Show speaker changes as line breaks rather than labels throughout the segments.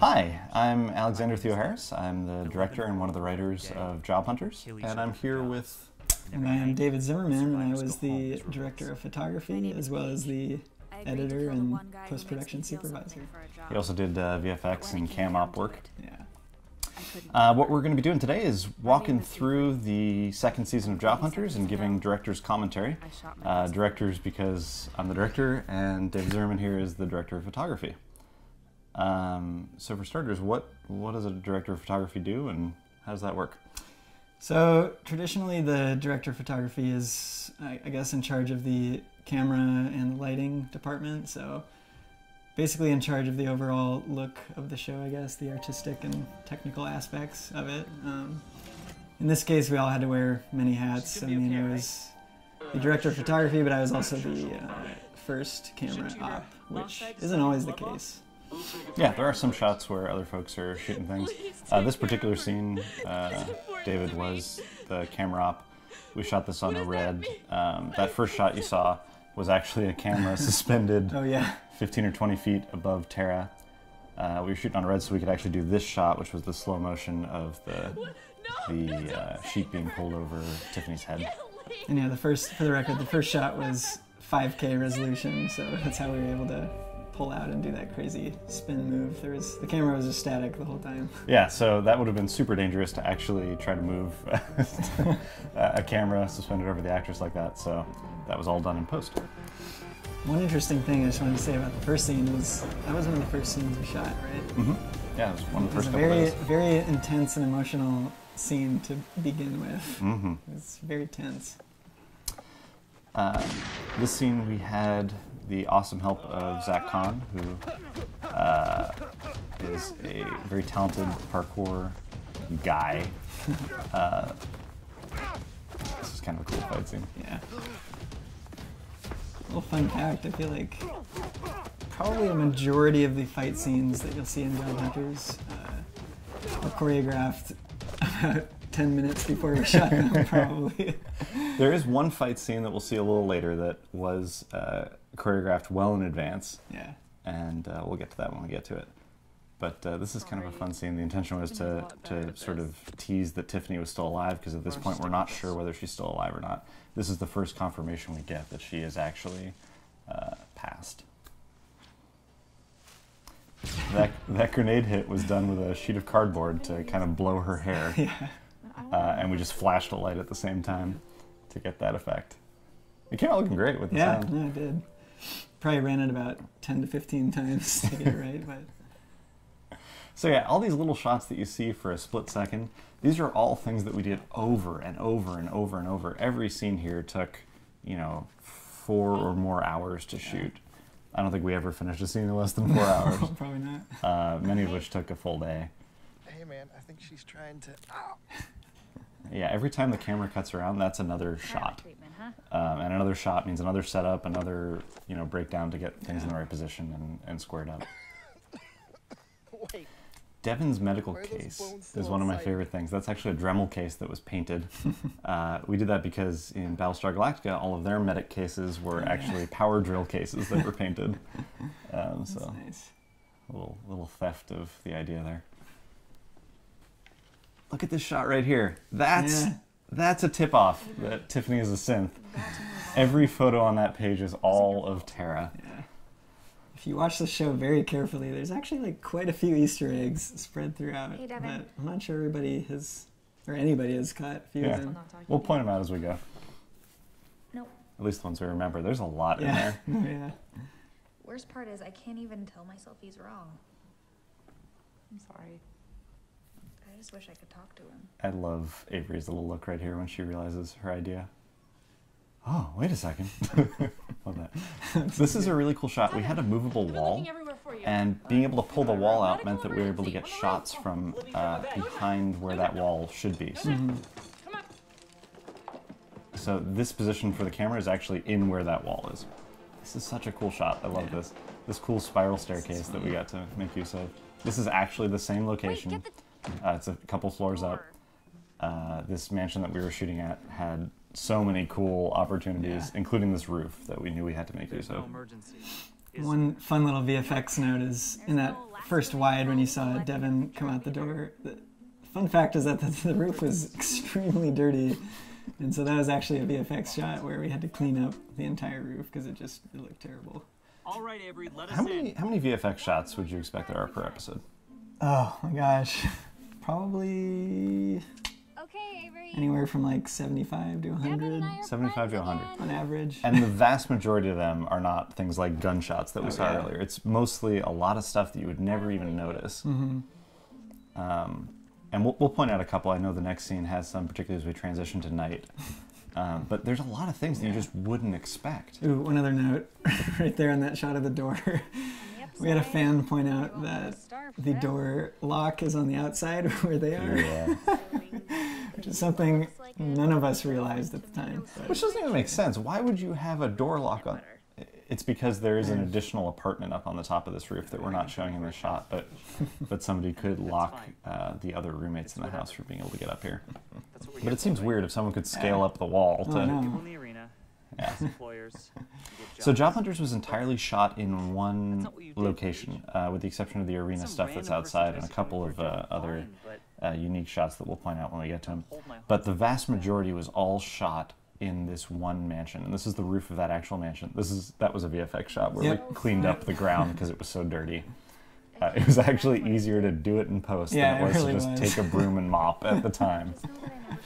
Hi, I'm Alexander Theo Harris. I'm the director and one of the writers of Job Hunters, and I'm here with...
And I am David Zimmerman, and I was the director of photography as well as the editor and post-production supervisor.
He also did VFX and cam op work.
Yeah.
What we're going to be doing today is walking through the second season of Job Hunters and giving director's commentary. Directors because I'm the director, and David Zimmerman here is the director of photography. So for starters, what does a director of photography do, and how does that work?
So traditionally the director of photography is, I guess, in charge of the camera and lighting department. So basically in charge of the overall look of the show, I guess, the artistic and technical aspects of it. In this case, we all had to wear many hats. I mean, I was the director of photography, but I was also the first camera op, which isn't always the case.
Yeah, there are some shots where other folks are shooting things. This particular scene, David was the camera op. We shot this on a red. That first shot you saw was actually a camera suspended 15 or 20 feet above Tara. We were shooting on a red so we could actually do this shot, which was the slow motion of the sheet being pulled over Tiffany's head.
And yeah, for the record, the first shot was 5K resolution, so that's how we were able to pull out and do that crazy spin move. The camera was just static the whole time.
Yeah, so that would have been super dangerous to actually try to move a camera suspended over the actress like that, so that was all done in post.
One interesting thing I just wanted to say about the first scene is that was one of the first scenes we shot, right?
Mm-hmm. Yeah, it was one of the first couple
days.
It was
a very intense and emotional scene to begin with.
Mm-hmm.
It's very tense.
This scene we had the awesome help of Zach Kahn, who is a very talented parkour guy. This is kind of a cool fight scene.
Yeah. Little fun fact, I feel like probably a majority of the fight scenes that you'll see in Job Hunters were choreographed about 10 minutes before we shot them, probably.
There is one fight scene that we'll see a little later that was choreographed well in advance.
Yeah.
And we'll get to that when we get to it. But this is kind of a fun scene. The intention was to sort of tease that Tiffany was still alive, because at this point we're not sure whether she's still alive or not. This is the first confirmation we get that she is actually passed. That grenade hit was done with a sheet of cardboard to kind of blow her hair.
Yeah.
And we just flashed a light at the same time to get that effect. It came out looking great with the sound.
Yeah, it did. Probably ran it about 10 to 15 times to get it right, but...
So yeah, all these little shots that you see for a split second, these are all things that we did over and over and over and over. Every scene here took, 4 or more hours to shoot. I don't think we ever finished a scene in less than 4 hours.
Probably not.
Many of which took a full day.
Hey man, I think she's trying to...
Yeah, every time the camera cuts around, that's another shot. And another shot means another setup, another breakdown to get things in the right position and squared up.
Wait.
Devin's medical case is one of my favorite things. That's actually a Dremel case that was painted. We did that because in Battlestar Galactica, all of their medic cases were actually power drill cases that were painted. So
nice.
A little theft of the idea there. Look at this shot right here. That's a tip-off that Tiffany is a synth. Every photo on that page is all of Tara.
Yeah. If you watch the show very carefully, there's actually quite a few Easter eggs spread throughout.
Hey, Devin.
But I'm not sure everybody has, or anybody has caught a few of them.
We'll point them out as we go.
Nope.
At least the ones we remember. There's a lot in there.
Yeah.
Worst part is I can't even tell myself he's wrong. I'm sorry. I just wish I could talk to him.
I love Avery's little look right here when she realizes her idea. Oh, wait a second. Love that. This is a really cool shot. We had a movable wall, and being able to pull the wall out meant that we were able to get shots from behind where that wall should be. So this position for the camera is actually in where that wall is. This is such a cool shot. I love this. This cool spiral staircase that we got to make use of. This is actually the same location. It's a couple floors up. This mansion that we were shooting at had so many cool opportunities, including this roof that we knew we had to make use of.
One fun little VFX note is in that first wide when you saw Devin come out the door. The fun fact is that the roof was extremely dirty, and so that was actually a VFX shot where we had to clean up the entire roof because it looked terrible.
All right, Avery, let us
How many VFX shots would you expect there are per episode?
Oh my gosh, probably
Okay, Avery.
anywhere from like 75 to 100
75 to 100.
on average.
And the vast majority of them are not things like gunshots that we saw
yeah.
earlier. It's mostly a lot of stuff that you would never even notice.
Mm-hmm.
And we'll point out a couple. I know the next scene has some, particularly as we transition to night. But there's a lot of things that you just wouldn't expect.
Ooh, one other note, right there on that shot of the door. We had a fan point out that the door lock is on the outside where they are,
Yeah.
which is something none of us realized at the time. But
Which doesn't even make sense. Why would you have a door lock on? It's because there is an additional apartment up on the top of this roof that we're not showing in the shot, but somebody could lock the other roommates in the house from being able to get up here. But it seems weird if someone could scale up the wall to...
Oh, no.
in the arena.
Yeah.
Employers.
So Job Hunters was entirely shot in one
not what you did,
location, with the exception of the arena
Some
stuff that's
random person
outside and a
tries to
couple
do
of
your job
other
fine, but
unique shots that we'll point out when we get to them.
hold my
But the vast majority was all shot in this one mansion, and this is the roof of that actual mansion. That was a VFX shot where
Yep.
we cleaned up the ground because it was so dirty. It was actually easier to do it in post
Yeah,
than it was
it really
to just
was.
take a broom and mop at the time.
Just know that I never should have done it.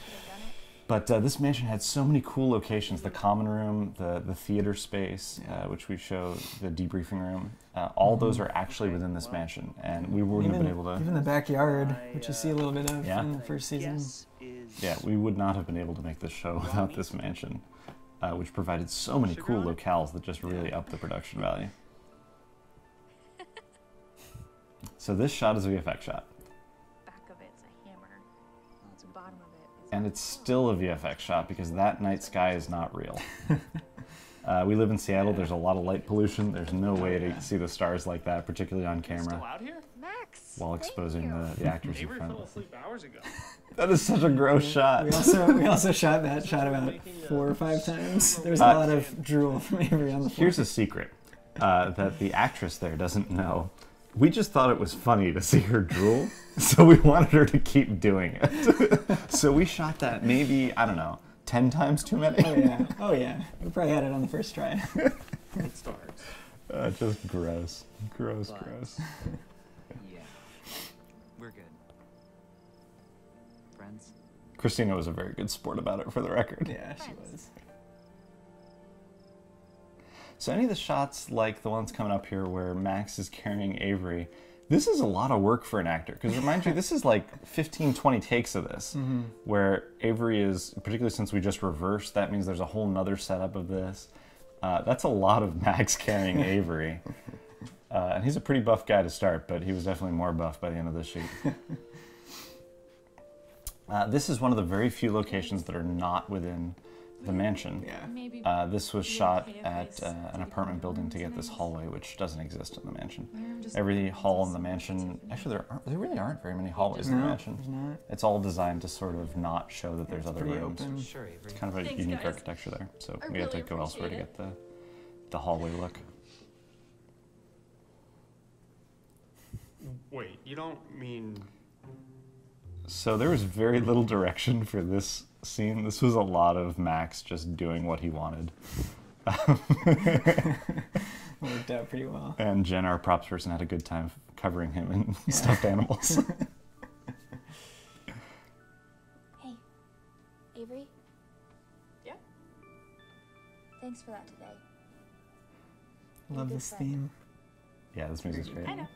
But this mansion had so many cool locations. The common room, the theater space, which we show, the debriefing room. All those are actually within this mansion, and we wouldn't have been able to...
Even the backyard, which you see a little bit of
Yeah.
in the first season.
guess is
Yeah, we would not have been able to make this show without this mansion, which provided so many cool locales that just really upped the production value. So this shot is a VFX shot,
Back of it's a hammer. Well, the bottom of it is
and it's still a VFX shot because that night sky is not real. We live in Seattle. There's a lot of light pollution. There's no way to see the stars like that, particularly on
still
camera,
out here?
Max.
while
thank
exposing
you.
the actors in
Avery
front
fell
of us.
asleep hours ago.
That is such a gross shot.
We also shot that shot about 4 or 5 times. There's a lot of drool from Avery on the floor.
Here's a secret that the actress there doesn't know. We just thought it was funny to see her drool, so we wanted her to keep doing it. So we shot that maybe, I don't know, 10 times too many.
Oh yeah, oh yeah. We probably had it on the first try.
It starts.
Just gross. Gross.
Yeah. We're good. Friends?
Christina was a very good sport about it, for the record.
Yeah, she was.
So any of the shots like the ones coming up here where Max is carrying Avery, this is a lot of work for an actor. Because remind you, this is like 15, 20 takes of this, where Avery is, particularly since we just reversed, that means there's a whole nother setup of this. That's a lot of Max carrying Avery. And he's a pretty buff guy to start, but he was definitely more buff by the end of this shoot. This is one of the very few locations that are not within the mansion.
Yeah.
This was shot at an apartment building to get this hallway, which doesn't exist in the mansion. Every hall in the mansion, actually there really aren't very many hallways in the mansion.
There's not.
It's all designed to sort of not show that there's other
Pretty
rooms.
open.
Sure, Avery.
Kind of a unique architecture there, so we had to go elsewhere to get the hallway look.
Wait, you don't mean...
So there was very little direction for this scene. This was a lot of Max just doing what he wanted.
Worked out pretty well.
And Jen, our props person, had a good time covering him in stuffed animals.
Hey, Avery.
Yeah?
Thanks for that today.
Love this theme.
Yeah, this music's great.
I know.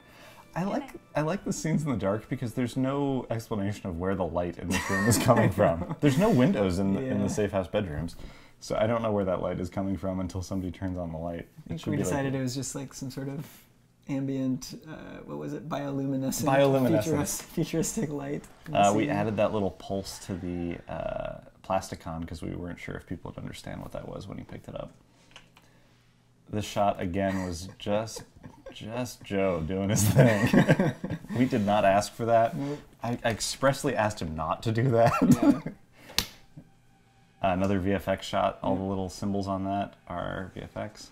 I like the scenes in the dark because there's no explanation of where the light in this room is coming from. There's no windows in
Yeah.
the safe house bedrooms, so I don't know where that light is coming from until somebody turns on the light.
I think we decided it was just like some sort of ambient, what was it, bioluminescent, futuristic light. in the
We
scene.
added that little pulse to the plasticon because we weren't sure if people would understand what that was when he picked it up. This shot again was just Joe doing his thing. We did not ask for that.
Nope.
I expressly asked him not to do that.
Yeah.
Another VFX shot. All the little symbols on that are VFX.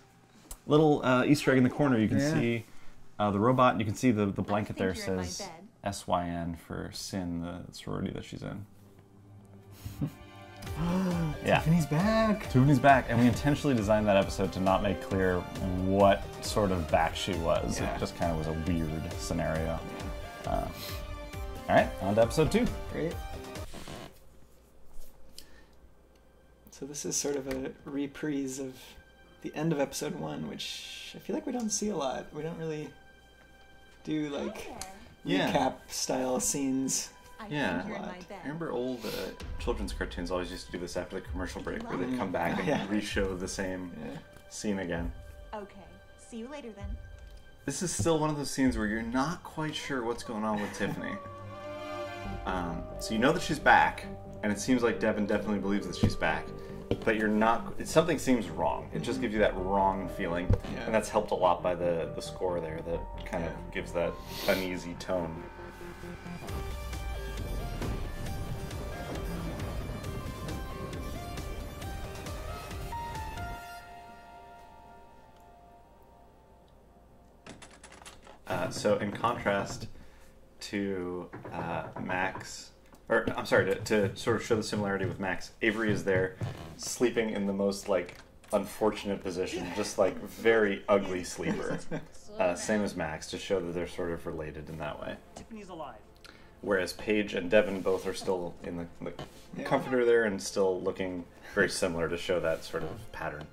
Little Easter egg in the corner. You can
Yeah.
see The robot, you can see the blanket there
think you're in my
says
bed.
SYN for SYN, the sorority that she's in. Yeah.
Tiffany's back.
Tiffany's back, and we intentionally designed that episode to not make clear what sort of back she was.
Yeah.
It just kind of was a weird scenario. All right, on to episode 2.
Great. So this is sort of a reprise of the end of episode 1, which I feel like we don't see a lot. We don't really do like
Yeah.
recap style scenes.
Yeah.
You're in my
I
bed.
remember old children's cartoons always used to do this after the commercial break, where they'd come back and
Yeah.
re-show the same
Yeah.
scene again.
Okay. See you later then.
This is still one of those scenes where you're not quite sure what's going on with Tiffany. So you know that she's back, and it seems like Devin definitely believes that she's back, but you're not. Something seems wrong. It just gives you that wrong feeling,
Yeah.
and that's helped a lot by the score there that kind of gives that uneasy tone. So in contrast to Max, or I'm sorry, to sort of show the similarity with Max, Avery is there sleeping in the most like unfortunate position, just like very ugly sleeper. Same as Max, to show that they're sort of related in that way.
Tiffany's alive.
Whereas Paige and Devin both are still in the comforter there and still looking very similar to show that sort of pattern.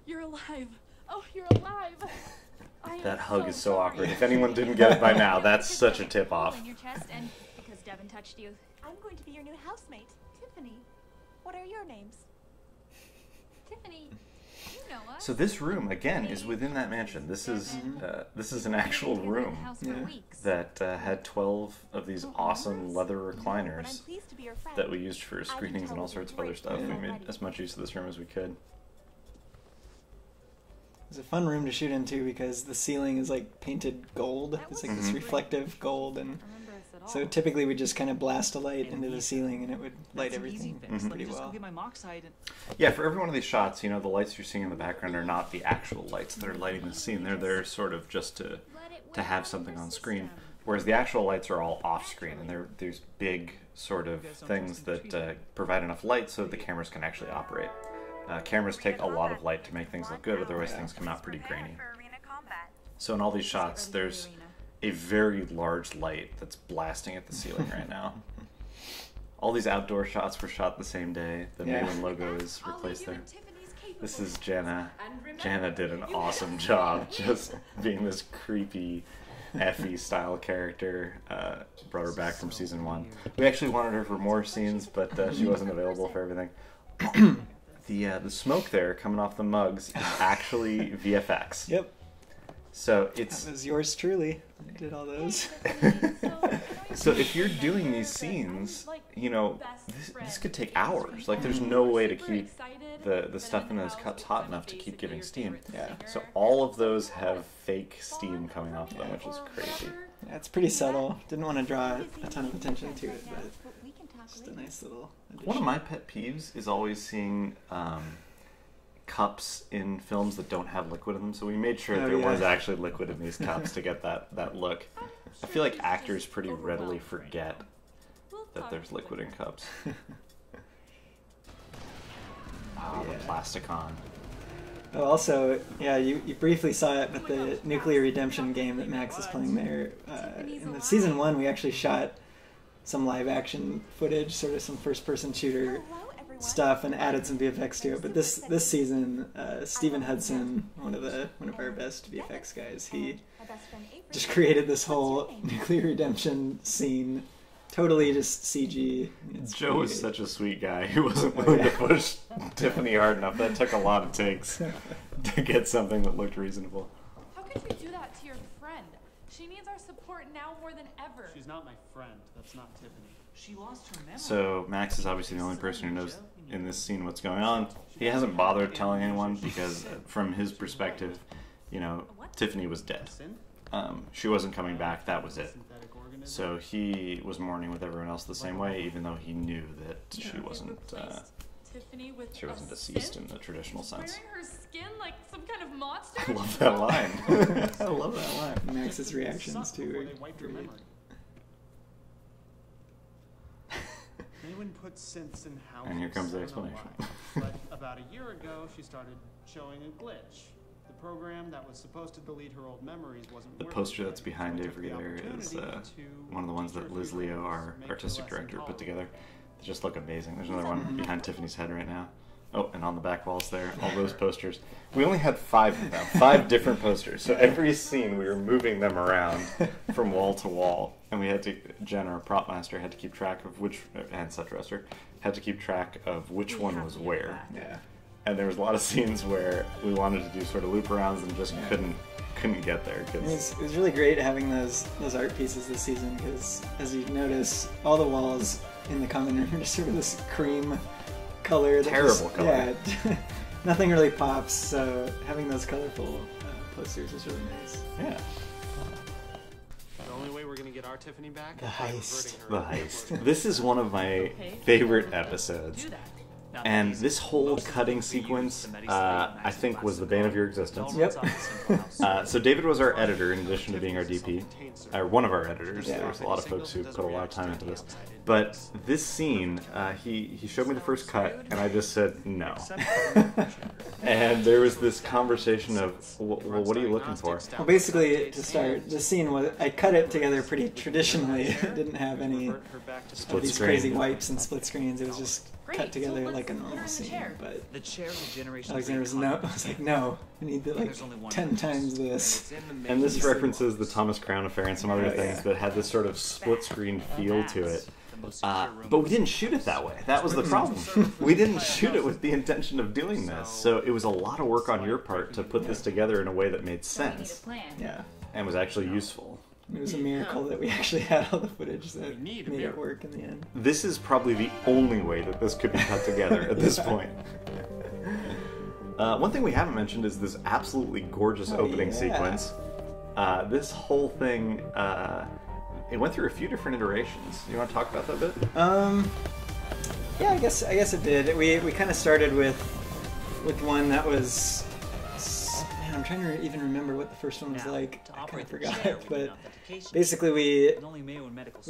You're alive. Oh, you're alive. I am
That hug is so
sorry.
awkward. If anyone didn't get it by now, that's such a tip off.
In your chest, and because Devin touched you, I'm going to be your new housemate, Tiffany. What are your names?
Tiffany, you know us.
So this room again is within that mansion. This is an actual
We've been in
room
the house for
Yeah.
weeks.
that had 12 of these awesome leather
But I'm
recliners
pleased to be your friend.
that we used for screenings and all sorts of other stuff. We made as much use of this room as we could.
It's a fun room to shoot into because the ceiling is like painted gold. It's like this reflective gold, and
Remember us at all.
so typically we just kind of blast a light into the ceiling and it would light
That's an easy
everything
fix. Let me
pretty
just
well.
go get my moxide and...
Yeah, for every one of these shots, you know, the lights you're seeing in the background are not the actual lights that are lighting the scene. They're there sort of just to have something on screen. Whereas the actual lights are all off screen, and they're these big sort of things that provide enough light so that the cameras can actually operate. Cameras take a lot of light to make things look good, otherwise things come out pretty grainy. So in all these shots, there's a very large light that's blasting at the ceiling right now. All these outdoor shots were shot the same day. The MAEWIN logo is replaced there. This is Jana. Jana did an awesome job just being this creepy Effie style character. Brought her back from season 1. We actually wanted her for more scenes, but she wasn't available for everything. The smoke there coming off the mugs is actually VFX.
Yep,
So
that
it's
was yours truly. I did all those.
so if you're doing these scenes, you know, this could take hours. Like there's no way to keep the stuff in those cups hot enough to keep giving steam.
Yeah.
So all of those have fake steam coming off them, which is crazy.
Yeah, it's pretty subtle. Didn't want to draw a ton of attention to it, but
We can talk
just a
later.
nice little addition.
One of my pet peeves is always seeing cups in films that don't have liquid in them. So we made sure there was actually liquid in these cups to get that look. I feel like actors pretty readily forget that there's liquid in cups. Oh, the plasticon.
Oh, also, yeah, you briefly saw it with the Nuclear Redemption game that Max is playing there. In the season 1, we actually shot some live action footage, sort of some first person shooter
Hello, everyone.
stuff, and added some VFX to it. But this season, Stephen Hudson, one of our best VFX guys, he
My best friend Avery.
just created this whole Nuclear Redemption scene, totally just CG. It's
Joe was
pretty-
such a sweet guy. He wasn't willing to push Tiffany hard enough. That took a lot of takes to get something that looked reasonable.
How could you do that to your friend? She needs our support now more than ever.
She's not my friend. That's not Tiffany. She lost her memory.
So Max is obviously the only person who knows in this scene what's going on. He hasn't bothered telling anyone because from his perspective, you know, Tiffany was dead. She wasn't coming back. That was it.
Synthetic organism.
So he was mourning with everyone else the same way, even though he knew that she wasn't
Tiffany with
She wasn't
a
deceased in
synth?
the traditional sense.
Wearing her skin like some kind of monster?
I love that line.
I love that line. Max's reactions
Before
to
they wiped her
it.
memory. MAEWIN put synths in houses.
And here comes the
I don't know
explanation.
why. But about a year ago, she started showing a glitch. The program that was supposed to delete her old memories wasn't
The
working.
poster that's behind
So I
Dave
took the
there is
opportunity to
one of the ones that
teach her
Liz
through
Leo, our
lessons, make her
artistic
lesson
director, put
tolerable.
together. They just look amazing. There's another one behind Tiffany's head right now. Oh, and on the back walls there, all those posters. We only had 5 of them, 5 different posters. So every scene we were moving them around from wall to wall. And we had to, Jen, our prop master, had to keep track of which, and set dresser, had to keep track of which one was where.
Yeah.
And there was a lot of scenes where we wanted to do sort of loop arounds and just couldn't get there.
It was really great having those art pieces this season because, as you notice, all the walls in the common room are just sort of this cream color.
Terrible color.
Yeah, nothing really pops. So having those colorful posters is really nice.
Yeah.
The only way we're gonna get our Tiffany back
The
is by
heist.
reverting
The
her.
heist. This is one of my favorite episodes.
Do that.
And this whole cutting sequence, I think, was the bane of your existence.
Yep.
So David was our editor in addition to being our DP, or one of our editors.
Yeah.
There's a lot of folks who put a lot of time into this. But this scene, he showed me the first cut, and I just said no. And there was this conversation of, well, what are you looking for?
Well, basically, to start, the scene was I cut it together pretty traditionally. It didn't have any of
Split
these
screen.
crazy wipes and split screens. It was just cut
Great,
together
so
like a
let's put her
normal
in the
scene.
chair.
But
The chair is a generation.
Alexander was no. I was like, no, I need to, like
There's only one
10 times this.
And this references the Thomas Crown Affair and some other
Oh,
things
yeah.
that had this sort of split screen feel to it. But we didn't shoot it that way. That was the problem. We didn't shoot it with the intention of doing this. So it was a lot of work on your part to put this together in a way that made
So we need a
sense
plan.
Yeah,
and was actually useful.
it was a miracle that we actually had all the footage that
We need a
made it
mirror.
work in the end.
This is probably the only way that this could be cut together at this point. One thing we haven't mentioned is this absolutely gorgeous opening
yeah.
sequence. This whole thing, it went through a few different iterations. You want to talk about that a bit?
Yeah, I guess it did. We kind of started with one that was. Man, I'm trying to even remember what the first one was like. I kind of forgot, but basically we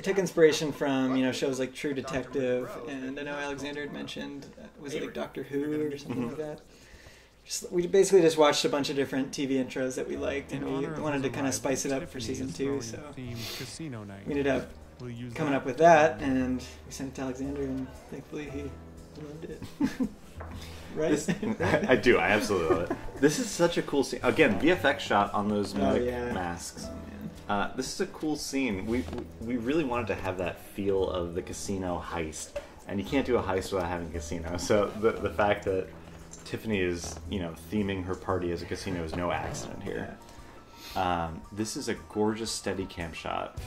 took inspiration from shows like True Detective, and I know Alexander had mentioned was it like Doctor Who or something like that. We basically just watched a bunch of different TV intros that we liked, and we wanted to kind of spice it up for season 2. So we ended up coming up with that, and we sent it to Alexander, and thankfully he loved it. Right?
I do. I absolutely love it. This is such a cool scene. Again, VFX shot on those mimic masks.
Oh, man.
This is a cool scene. We really wanted to have that feel of the casino heist, and you can't do a heist without having a casino. So the fact that Tiffany is theming her party as a casino is no accident here. This is a gorgeous Steadicam shot.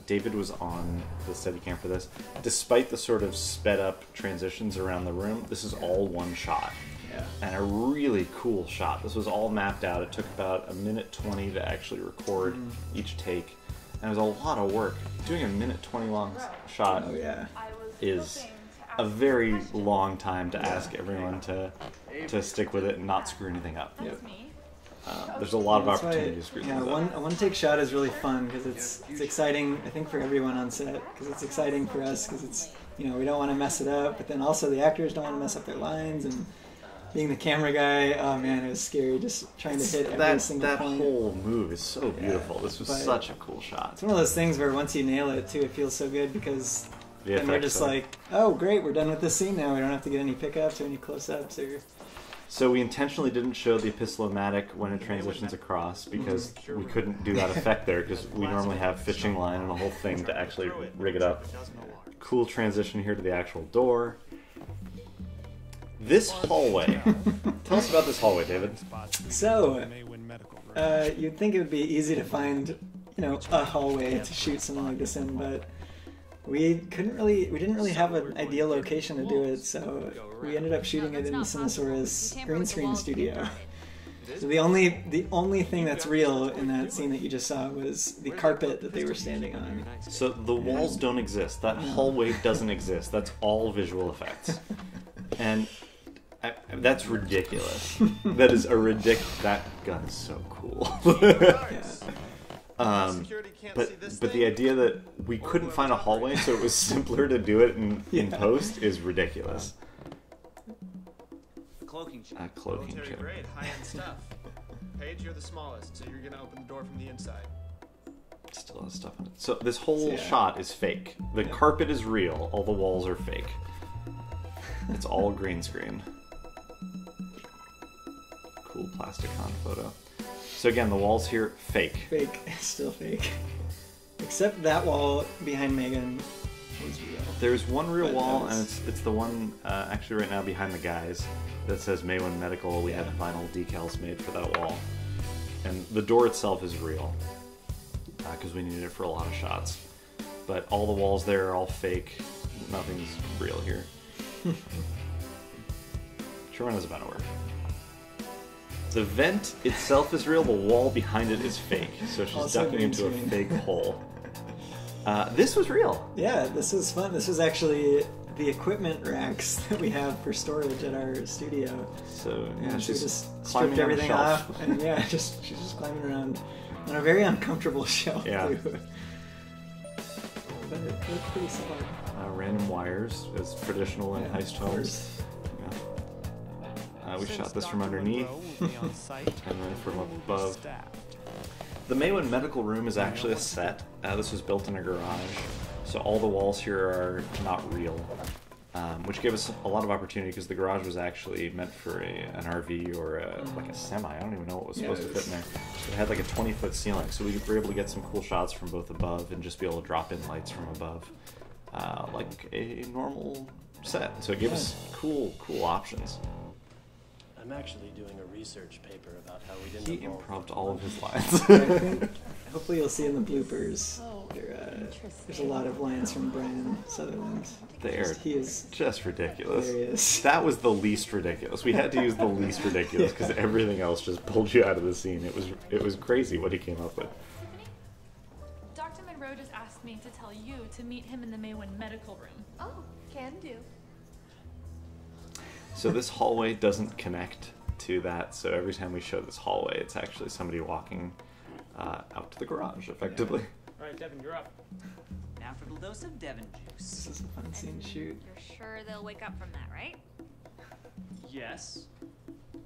David was on the Steadicam for this. Despite the sort of sped up transitions around the room, this is all one shot.
Yeah.
And a really cool shot. This was all mapped out. It took about 1:20 to actually record each take. And it was a lot of work. Doing a 1:20 long shot
Oh yeah.
is a very long time to ask everyone to stick with it and not screw anything up.
Yep.
There's a lot of
That's why,
opportunity to screw things up.
a one take shot is really fun because it's exciting. I think for everyone on set because it's exciting for us because it's we don't want to mess it up, but then also the actors don't want to mess up their lines, and being the camera guy, oh man, it was scary just trying to hit every single
That
point.
whole move is so beautiful. This was
But
such a cool shot.
It's one of those things where once you nail it too, it feels so good because then we're
VFX
just
though.
like, oh great, we're done with this scene now. We don't have to get any pickups or any close-ups or.
So we intentionally didn't show the epistolematic when it transitions across because we couldn't do that effect there because we normally have fishing line and a whole thing to actually rig it up. Cool transition here to the actual door. This hallway. Tell us about this hallway, David.
So, you'd think it would be easy to find, a hallway to shoot something like this in, but we didn't really have an ideal location to do it, so we ended up shooting it in Sinasora's green screen studio. So the only thing that's real in that scene that you just saw was the carpet that they were standing on.
So the walls don't exist. That hallway doesn't exist. That's all visual effects. And that's ridiculous. That is a that gun is so cool. But the idea that we couldn't find a hallway, so it was simpler to do it in post, is ridiculous.
Cloaking chip.
Cloaking
Military
chip.
grade, high-end stuff. Paige, you're the smallest, so you're gonna open the door from the inside.
Still has stuff on it. So this whole shot is fake. The carpet is real. All the walls are fake. It's all green screen. Cool plasticon photo. So again, the walls here, fake.
Fake. Still fake. Except that wall behind Megan was real.
There's one real wall, and it's the one actually right now behind the guys that says MAEWIN Medical. We had vinyl decals made for that wall. And the door itself is real, because we needed it for a lot of shots. But all the walls there are all fake. Nothing's real here. Sharona's about to work. The vent itself is real, the wall behind it is fake. So she's
Also
ducking into a
green
fake hole. This was real.
Yeah, this was fun. This was actually the equipment racks that we have for storage at our studio.
So yeah,
And she
she's
just
climbing
stripped
on a
everything
shelf.
off, and yeah, she's just climbing around on a very uncomfortable shelf.
Yeah.
Too. But it looked pretty smart.
Random wires, as traditional in heist homes. We shot this from underneath and then from above. The MAEWIN medical room is actually a set. This was built in a garage, so all the walls here are not real, which gave us a lot of opportunity because the garage was actually meant for an RV or like a semi. I don't even know what was supposed to fit in there. It had like a 20-foot ceiling, so we were able to get some cool shots from both above and just be able to drop in lights from above, like a normal set. So it gave us cool options.
I'm actually doing a research paper about how we didn't
He
evolve
improved all of his lines.
I think, hopefully you'll see in the bloopers. There's a lot of lines from Brian Sutherland.
They're
He is
just ridiculous.
hilarious.
That was the least ridiculous. We had to use the least ridiculous because everything else just pulled you out of the scene. It was crazy what he came up with.
Dr. Monroe just asked me to tell you to meet him in the MAEWIN medical room.
Oh, can do.
So this hallway doesn't connect to that, so every time we show this hallway, it's actually somebody walking out to the garage, effectively.
Alright, Devin, you're up.
Now for the dose of Devon
This
juice.
is a fun scene to shoot.
You're sure they'll wake up from that, right?
Yes,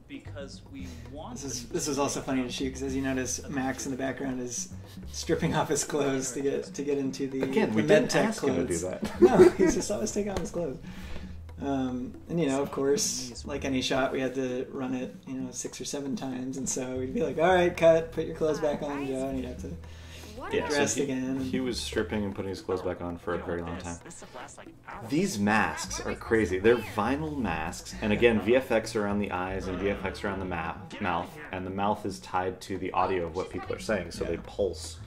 because we want.
This is also funny to shoot because, as you notice, Max in the background is stripping off his clothes to get into the
Again, we
the
didn't
medtech
ask him to do
clothes.
that.
No, he's just always taking off his clothes. And you know, of course, like any shot, we had to run it, 6 or 7 times, and so we'd be like, "All right, cut, put your clothes back on, Joe," and you'd have to get dressed again.
He was stripping and putting his cloths back on for a very long time. These masks are crazy. They're vinyl masks, and again, VFX around the eyes and VFX around the mouth, and the mouth is tied to the audio of what people are saying, so they pulse.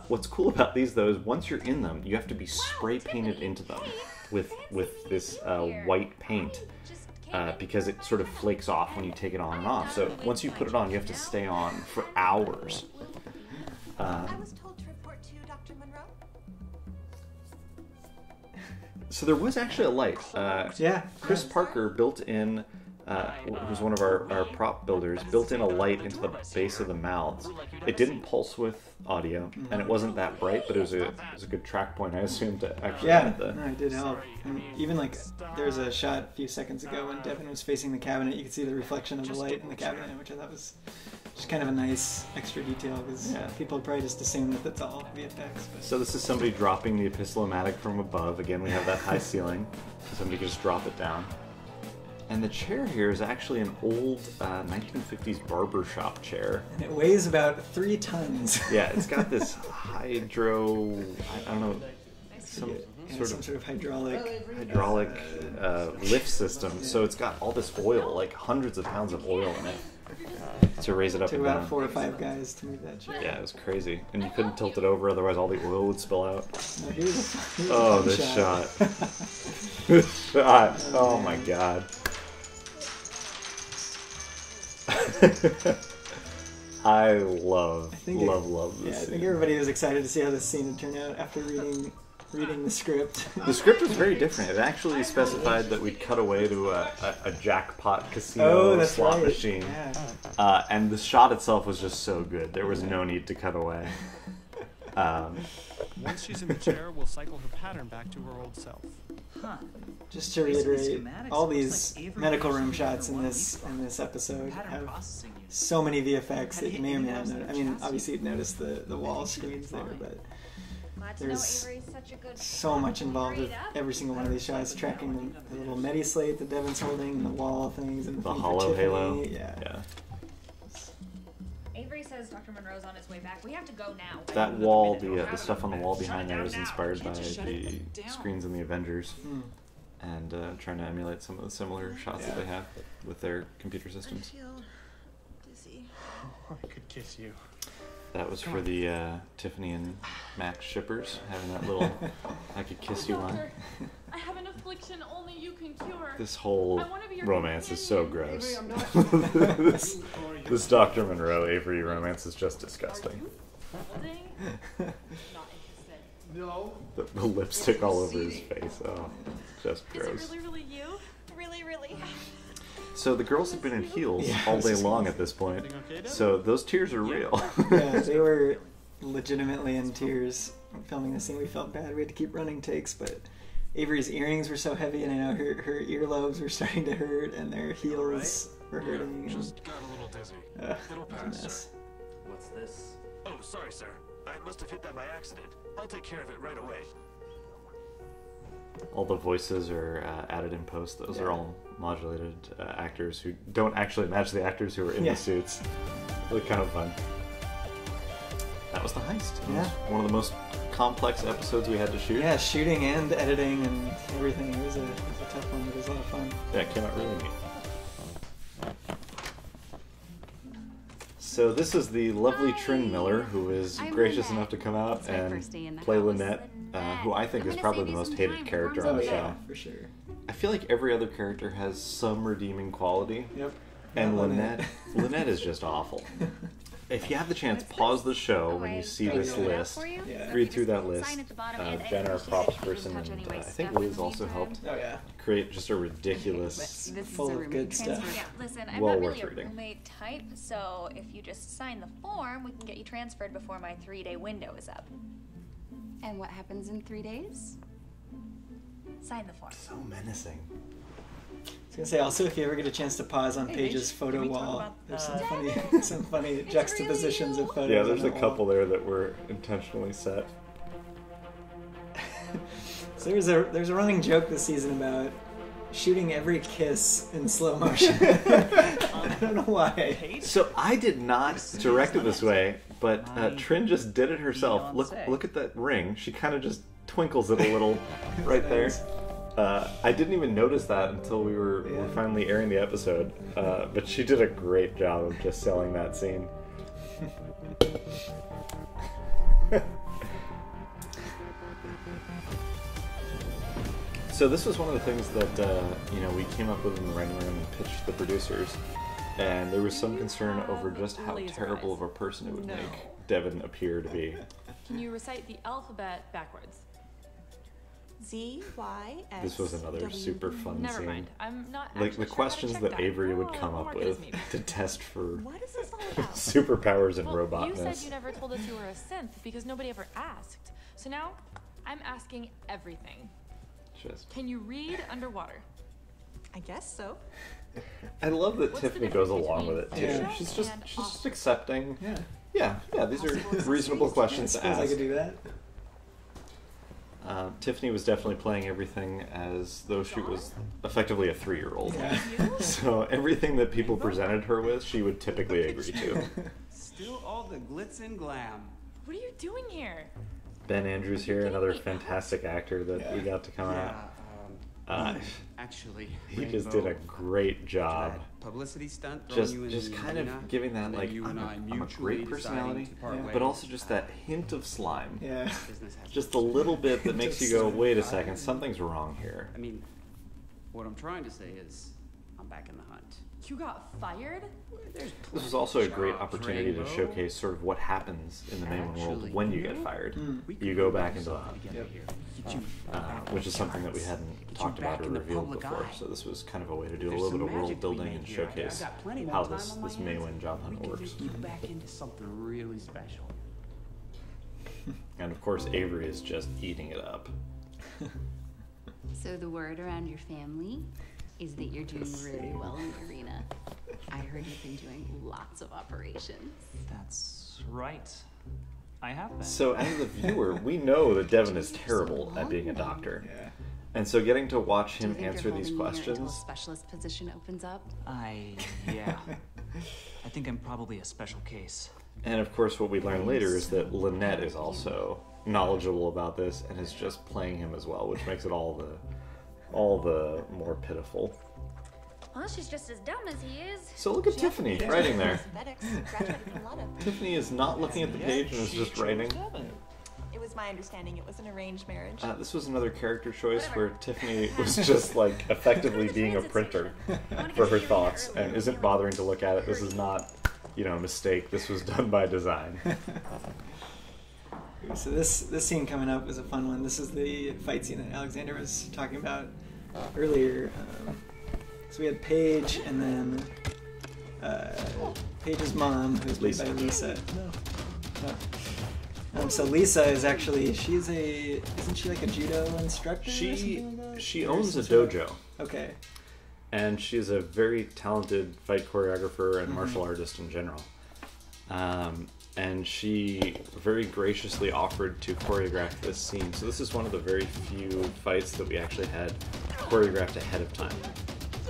What's cool about these, though, is once you're in them, you have to be spray painted into them with this white paint, because it sort of flakes off when you take it on and off. So once you put it on, you have to stay on for hours.
I was told to report to Dr. Monroe.
So there was actually a light. Chris Parker built in, who's one of our prop builders, built in a light into the base of the mouths. It didn't pulse with audio, and it wasn't that bright, but it was a good track point, I assume, to actually add the...
No, it did help. And even like there was a shot a few seconds ago when Devin was facing the cabinet, you could see the reflection of the light in the cabinet, which I thought was just kind of a nice extra detail because people probably just assume that that's all VFX. But...
So this is somebody dropping the epistolomatic from above. Again, we have that high ceiling, so somebody can just drop it down. And the chair here is actually an old 1950s barbershop chair.
And it weighs about 3 tons.
Yeah, it's got this hydro... I don't know, some sort of hydraulic lift system. So it's got all this oil, like hundreds of pounds of oil in it, to raise it up and down.
It took about 4 or 5 guys to move that chair.
Yeah, it was crazy. And you couldn't tilt it over, otherwise all the oil would spill out.
No, here's
oh, this shot. This shot. Oh my god. I love this
I think
scene.
everybody was excited to see how this scene would turn out after reading reading the script.
The script was very different. It actually specified that we'd cut away to a jackpot casino slot machine.
Yeah.
And the shot itself was just so good. There was no need to cut away.
Once she's in the chair, we'll cycle her pattern back to her old self.
Huh.
Just to reiterate, all these medical room shots in this episode
Pattern
have
processing unit.
so many VFX that you may or may not notice. I mean, obviously you'd notice the wall screens there, but
Glad to know
there's
Avery's such a good
so much involved with every single one of these shots, tracking the little medi slate that Devin's holding, and the wall things, and the thing for
hollow
Tiffany.
halo.
Yeah.
Avery says Dr. Monroe's on his way back. We have to go now.
That wall, the stuff on the wall behind there is inspired by the screens in the Avengers. And trying to emulate some of the similar shots that they have with their computer systems.
I feel dizzy.
I could kiss you.
That was for the Tiffany and Max shippers, having that little I could kiss you line.
I have an affliction only you can cure.
This whole
I wanna be your
romance is so
companion.
gross. this Dr. Monroe Avery romance is just disgusting.
Holding? Not interested.
No.
The lipstick all over his face. Oh, just
Is
gross.
it really you? Really?
So the girls have been in heels all day long at this point.
Okay,
So those tears are real.
Yeah, they were legitimately in tears filming the scene. We felt bad. We had to keep running takes, but Avery's earrings were so heavy, and I know her earlobes were starting to hurt, and their heels were hurting.
Just got a little dizzy. It'll
It was a
pass,
mess.
sir.
What's this?
Oh, sorry, sir. I must have hit that by accident. I'll take care of it right away.
All the voices are added in post. Those are all modulated actors who don't actually match the actors who are in the suits. Really kind of fun. That was the heist. It was one of the most complex episodes we had to shoot.
Yeah, shooting and editing and everything. It was a tough one, but it was a lot of fun.
Yeah, it came out really neat. So this is the lovely Trin Miller, who is gracious enough to come out and play Lynette, who I think is probably the most hated character on the show.
For sure.
I feel like every other character has some redeeming quality.
Yep.
And Lynette is just awful. If you have the chance, pause the show when you see this list. Read through that list. Ben, our props person, and I think Liz also helped create just a ridiculous,
full of good stuff.
Yeah, listen, I'm
Well
not
worth
really a
reading.
roommate type, so if you just sign the form, we can get you transferred before my 3-day window is up.
And what happens in 3 days?
Sign the form.
So menacing.
I was gonna say also, if you ever get a chance to pause on Paige's photo wall, there's some funny juxtapositions of photos.
Yeah, there's
on
a
that
couple
wall.
there that were intentionally set.
So there's a running joke this season about shooting every kiss in slow motion. I don't know why.
So I did not direct it this way, but Trin just did it herself. Look at that ring. She kind of just twinkles it a little right there. I didn't even notice that until we were finally airing the episode, but she did a great job of just selling that scene. So this was one of the things that we came up with in the writing room and pitched the producers, and there was some concern over just how terrible of a person it would make Devin appear to be.
Can you recite the alphabet backwards?
Z, Y, S,
This was another super fun
Never
scene.
mind. I'm not
Like
actually
the
sure how to
questions
check
that Avery would come
I'll
up
mark it as
with
maybe.
to test for
What is this all about?
superpowers and
Well,
robotness.
you said you never told us you were a synth because nobody ever asked. So now, I'm asking everything.
Just.
Can you read underwater?
I guess so.
I love that
What's the
Tiffany goes
difference
along with it too.
between
Yeah.
She's
and
just accepting.
Yeah.
Yeah. These are reasonable questions
I
to
suppose I
ask.
could do that.
Tiffany was definitely playing everything as though she was effectively a 3-year-old.
Yeah.
So everything that people presented her with, she would typically agree to.
Still all the glitz and glam.
What are you doing here?
Ben Andrews here, another fantastic actor that we got to come out.
Actually,
He just did a great job.
Publicity stunt.
Just kind of giving that like I'm a great personality, but also just that hint of slime.
Yeah.
Just a little bit that makes you go, wait a second, something's wrong here.
I mean, what I'm trying to say is, I'm back in the hunt.
You got fired?
This was also a great opportunity to showcase sort of what happens in the MAEWIN world when you get fired. You go back into the hunt, which is something that we hadn't talked about or revealed before. So this was kind of a way to do a little bit of world building and showcase how this MAEWIN job hunt works.
Get back into something really special.
And of course, Avery is just eating it up.
So the word around your family is that you're doing really well in the arena. I heard you've been doing lots of operations.
That's right. I have been.
So as the viewer, we know that Devin is terrible at being a doctor.
Yeah.
And so getting to watch him
Do you think
answer
you're
these
holding me here until
questions...
a specialist position opens up?
Yeah. I think I'm probably a special case.
And of course what we learn later is that Lynette is also knowledgeable about this and is just playing him as well, which makes it all the more pitiful.
Well, she's just as dumb as he is.
So look at Tiffany writing there. Tiffany is not looking at the page and is just writing.
It was my understanding it was an arranged marriage.
This was another character choice where Tiffany was just like effectively being a printer for her thoughts and isn't bothering to look at it. This is not, you know, a mistake. This was done by design.
So this scene coming up is a fun one. This is the fight scene that Alexander was talking about earlier. So we had Paige and then Paige's mom, who's played by Lisa. So Lisa is actually, isn't she like a judo instructor?
She owns a dojo.
Okay.
And she's a very talented fight choreographer and martial artist in general. And she very graciously offered to choreograph this scene. So this is one of the very few fights that we actually had choreographed ahead of time.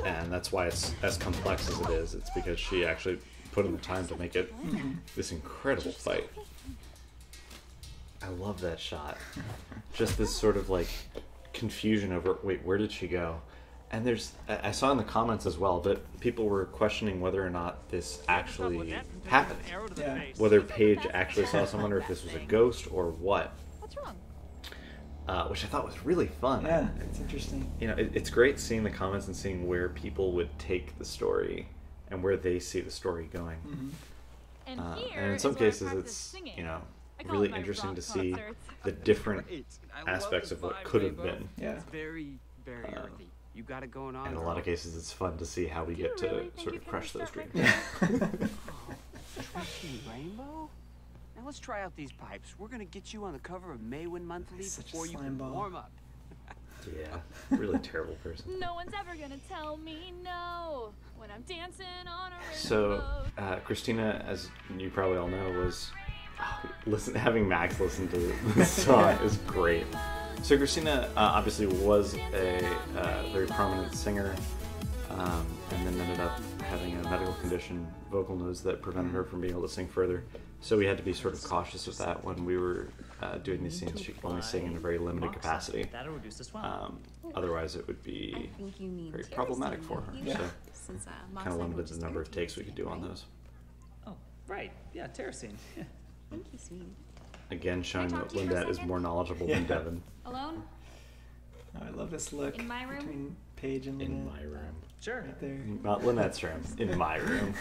And that's why it's as complex as it is. It's because she actually put in the time to make it this incredible fight. I love that shot. Just this sort of like confusion over, wait, where did she go? And I saw in the comments as well that people were questioning whether or not this actually happened.
Yeah.
Whether Paige actually saw someone or if this was a ghost or what.
What's wrong?
Which I thought was really fun.
Yeah, it's interesting.
You know, it's great seeing the comments and seeing where people would take the story and where they see the story going.
And,
and in some cases it's, you know, really interesting to see the different aspects of what could have been.
Yeah.
It's very, very earthy. You got it going on.
In a lot of cases it's fun to see how we get to sort of crush those dreams.
Trust me, Rainbow. Now let's try out these pipes. We're gonna get you on the cover of MAEWIN Monthly before you can warm up.
Yeah, really terrible person.
No one's ever gonna tell me no when I'm dancing on a rainbow.
So Christina, as you probably all know, was having Max listen to this song is great. So Christina obviously was a very prominent singer, and then ended up having a medical condition, vocal nodes, that prevented her from being able to sing further. So we had to be sort of cautious with that when we were doing these scenes. She could only sing in a very limited capacity. Otherwise it would be very problematic for her.
Yeah.
So kind of limited the number of takes we could do on those.
Oh, right. Yeah, terracing.
Thank you, sweetie.
Again, showing that Lynette is more knowledgeable than Devin.
Alone?
Oh, I love this look
In my room?
between Paige and Lynette.
In my room.
Sure.
Right there.
Not Lynette's room. In my room.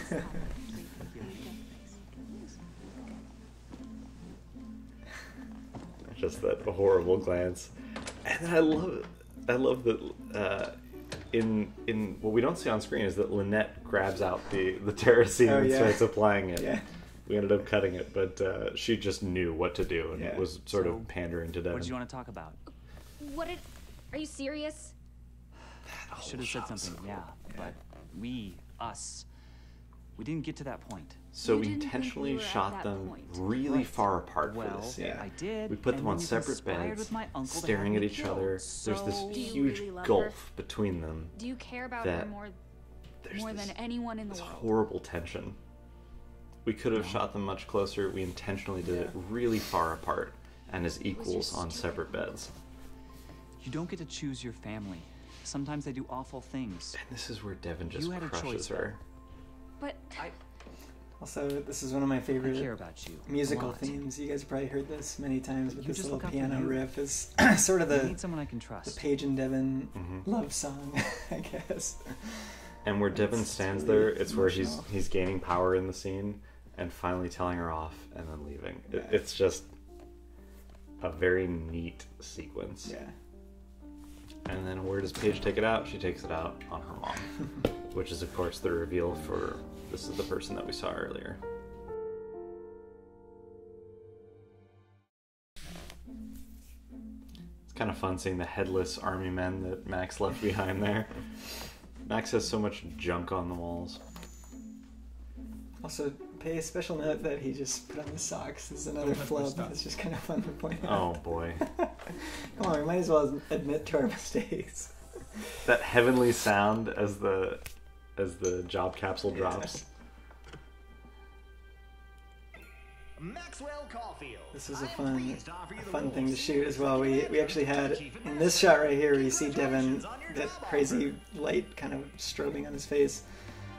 Just that horrible glance. And then I love that in what we don't see on screen is that Lynette grabs out the terracine and starts applying it.
Yeah.
We ended up cutting it, but she just knew what to do and was sort of pandering to Devin.
What did you want to talk about?
Are you serious?
I should have said something, but we didn't get to that point.
So we intentionally shot them really far apart for this scene.
I did.
We put them on separate beds, staring at each other. There's this huge gulf between them.
Do you care about her more than anyone in the world?
Horrible tension. We could have shot them much closer. We intentionally did it really far apart and as equals on separate beds.
You don't get to choose your family. Sometimes they do awful things.
And this is where Devin just crushes her.
But
also, this is one of my favorite
I care about you
musical
a lot.
themes. You guys have probably heard this many times, but
You
this
just
little
look up to
piano
you.
riff is sort of
I need someone I can trust.
the Paige and Devin love song, I guess.
And where Devin stands there, it's where he's gaining power in the scene and finally telling her off and then leaving. It's just a very neat sequence.
Yeah.
And then where does Paige take it out? She takes it out on her mom, which is of course the reveal for this is the person that we saw earlier. It's kind of fun seeing the headless army men that Max left behind there. Max has so much junk on the walls.
Also, pay a special note that he just put on the socks. This is another flub. It's just kind of fun to point out.
Oh boy.
Come on, we might as well admit to our mistakes.
That heavenly sound as the job capsule drops.
Maxwell Caulfield.
This is a fun thing to shoot as well. We actually had, in this shot right here, where you see Devin, that crazy light kind of strobing on his face.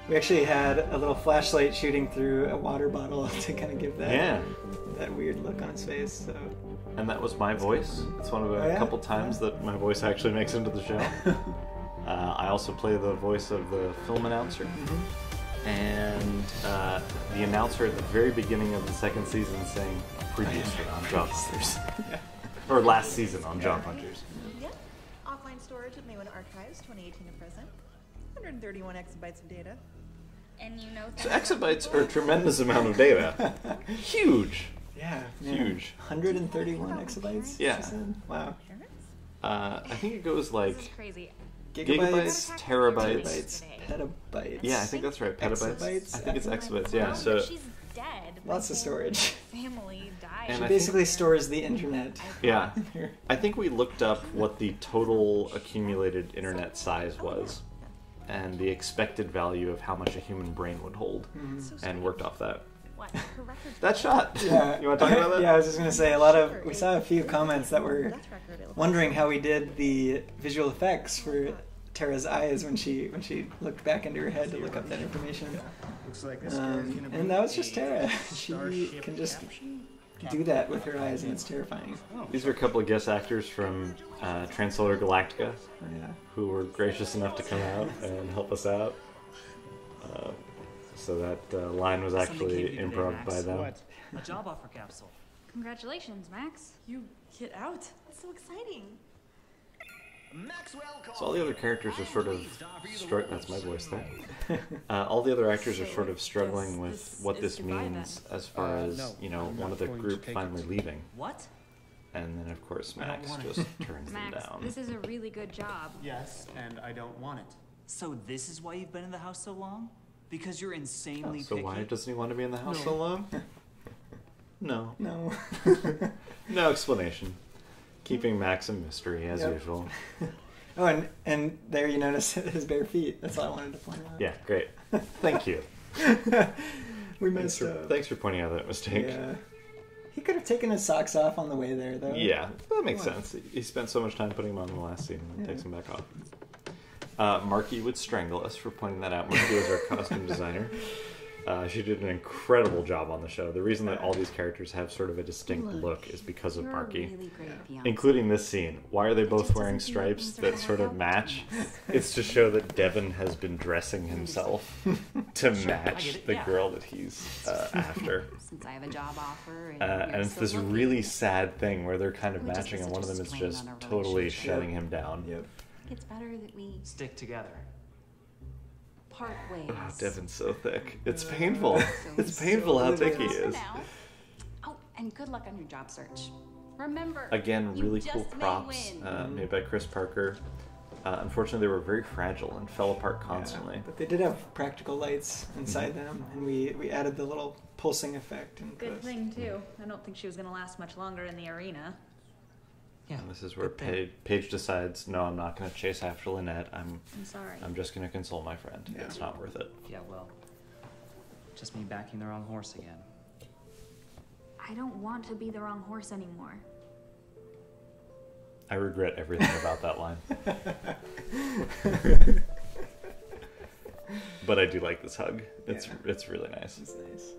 We actually had a little flashlight shooting through a water bottle to kind of give that weird look on his face. So.
And that was my voice. It's one of a couple times that my voice actually makes into the show. I also play the voice of the film announcer. And the announcer at the very beginning of the second season saying previously on Job Hunters. Or last season on Job Hunters.
Yep. Offline storage at MAEWIN Archives, 2018 to present. 131 exabytes of data.
And you know
So exabytes are a tremendous amount of data. Huge.
Yeah.
Huge.
131 exabytes?
Yeah.
Wow.
I think it goes like...
This is crazy.
Gigabytes, terabytes,
petabytes.
Yeah, I think that's right. Petabytes.
Exabytes?
I think it's exabytes. Yeah. So
She's dead.
Lots of storage.
Family died.
And
She
I
basically stores the internet.
Yeah. I think we looked up what the total accumulated internet size was, and the expected value of how much a human brain would hold, and worked off that.
What?
That shot.
Yeah.
You want to talk about that?
Yeah, I was just gonna say we saw a few comments that were wondering how we did the visual effects for Tara's eyes when she looked back into her head to look up that information. And that was just Tara. She can just do that with her eyes, and it's terrifying.
These are a couple of guest actors from Transsolar Galactica, who were gracious enough to come out and help us out. So that line was actually improv by them.
A job offer capsule.
Congratulations, Max.
You get out?
That's so exciting.
So all the other characters are sort of that's my voice there. All the other actors are sort of struggling with what this means as far as, you know, one of the group finally leaving.
What?
And then of course Max just turns them
Max,
down.
this is a really good job.
Yes, and I don't want it.
So this is why you've been in the house so long? Because you're insanely
So
picky?
why doesn't he want to be in the house so long? No.
No.
No explanation. Keeping Max a mystery as usual.
Oh, and there you notice his bare feet. That's all I wanted to point out.
Yeah, great. Thank you.
We messed up.
Thanks for pointing out that mistake.
Yeah. He could have taken his socks off on the way there, though.
Yeah, that makes sense. He spent so much time putting them on in the last scene and then takes them back off. Marky would strangle us for pointing that out. Marky was our costume designer. She did an incredible job on the show. The reason that all these characters have sort of a distinct look is because of Marky.
Really great
Including this scene. Why are they both wearing stripes that sort of match? It's to show that Devin has been dressing himself to match the girl that he's after.
Since I have a job offer,
and it's this really sad thing where they're kind of matching, and one of them is just totally shutting him down.
Yep.
It's better that we
stick together.
Part ways.
Oh, Devin's so thick. It's painful. It's painful how thick he is.
Oh, and good luck on your job search. Remember,
Again, really cool props made by Chris Parker. Unfortunately, they were very fragile and fell apart constantly.
But they did have practical lights inside them, and we added the little pulsing effect. And
Good thing, too. I don't think she was going to last much longer in the arena.
Yeah, and this is where Paige decides, no, I'm not going to chase after Lynette. I'm
sorry.
I'm just going to console my friend. Yeah. It's not worth it.
Yeah, well, just me backing the wrong horse again.
I don't want to be the wrong horse anymore.
I regret everything about that line. But I do like this hug. It's really nice.
It's nice.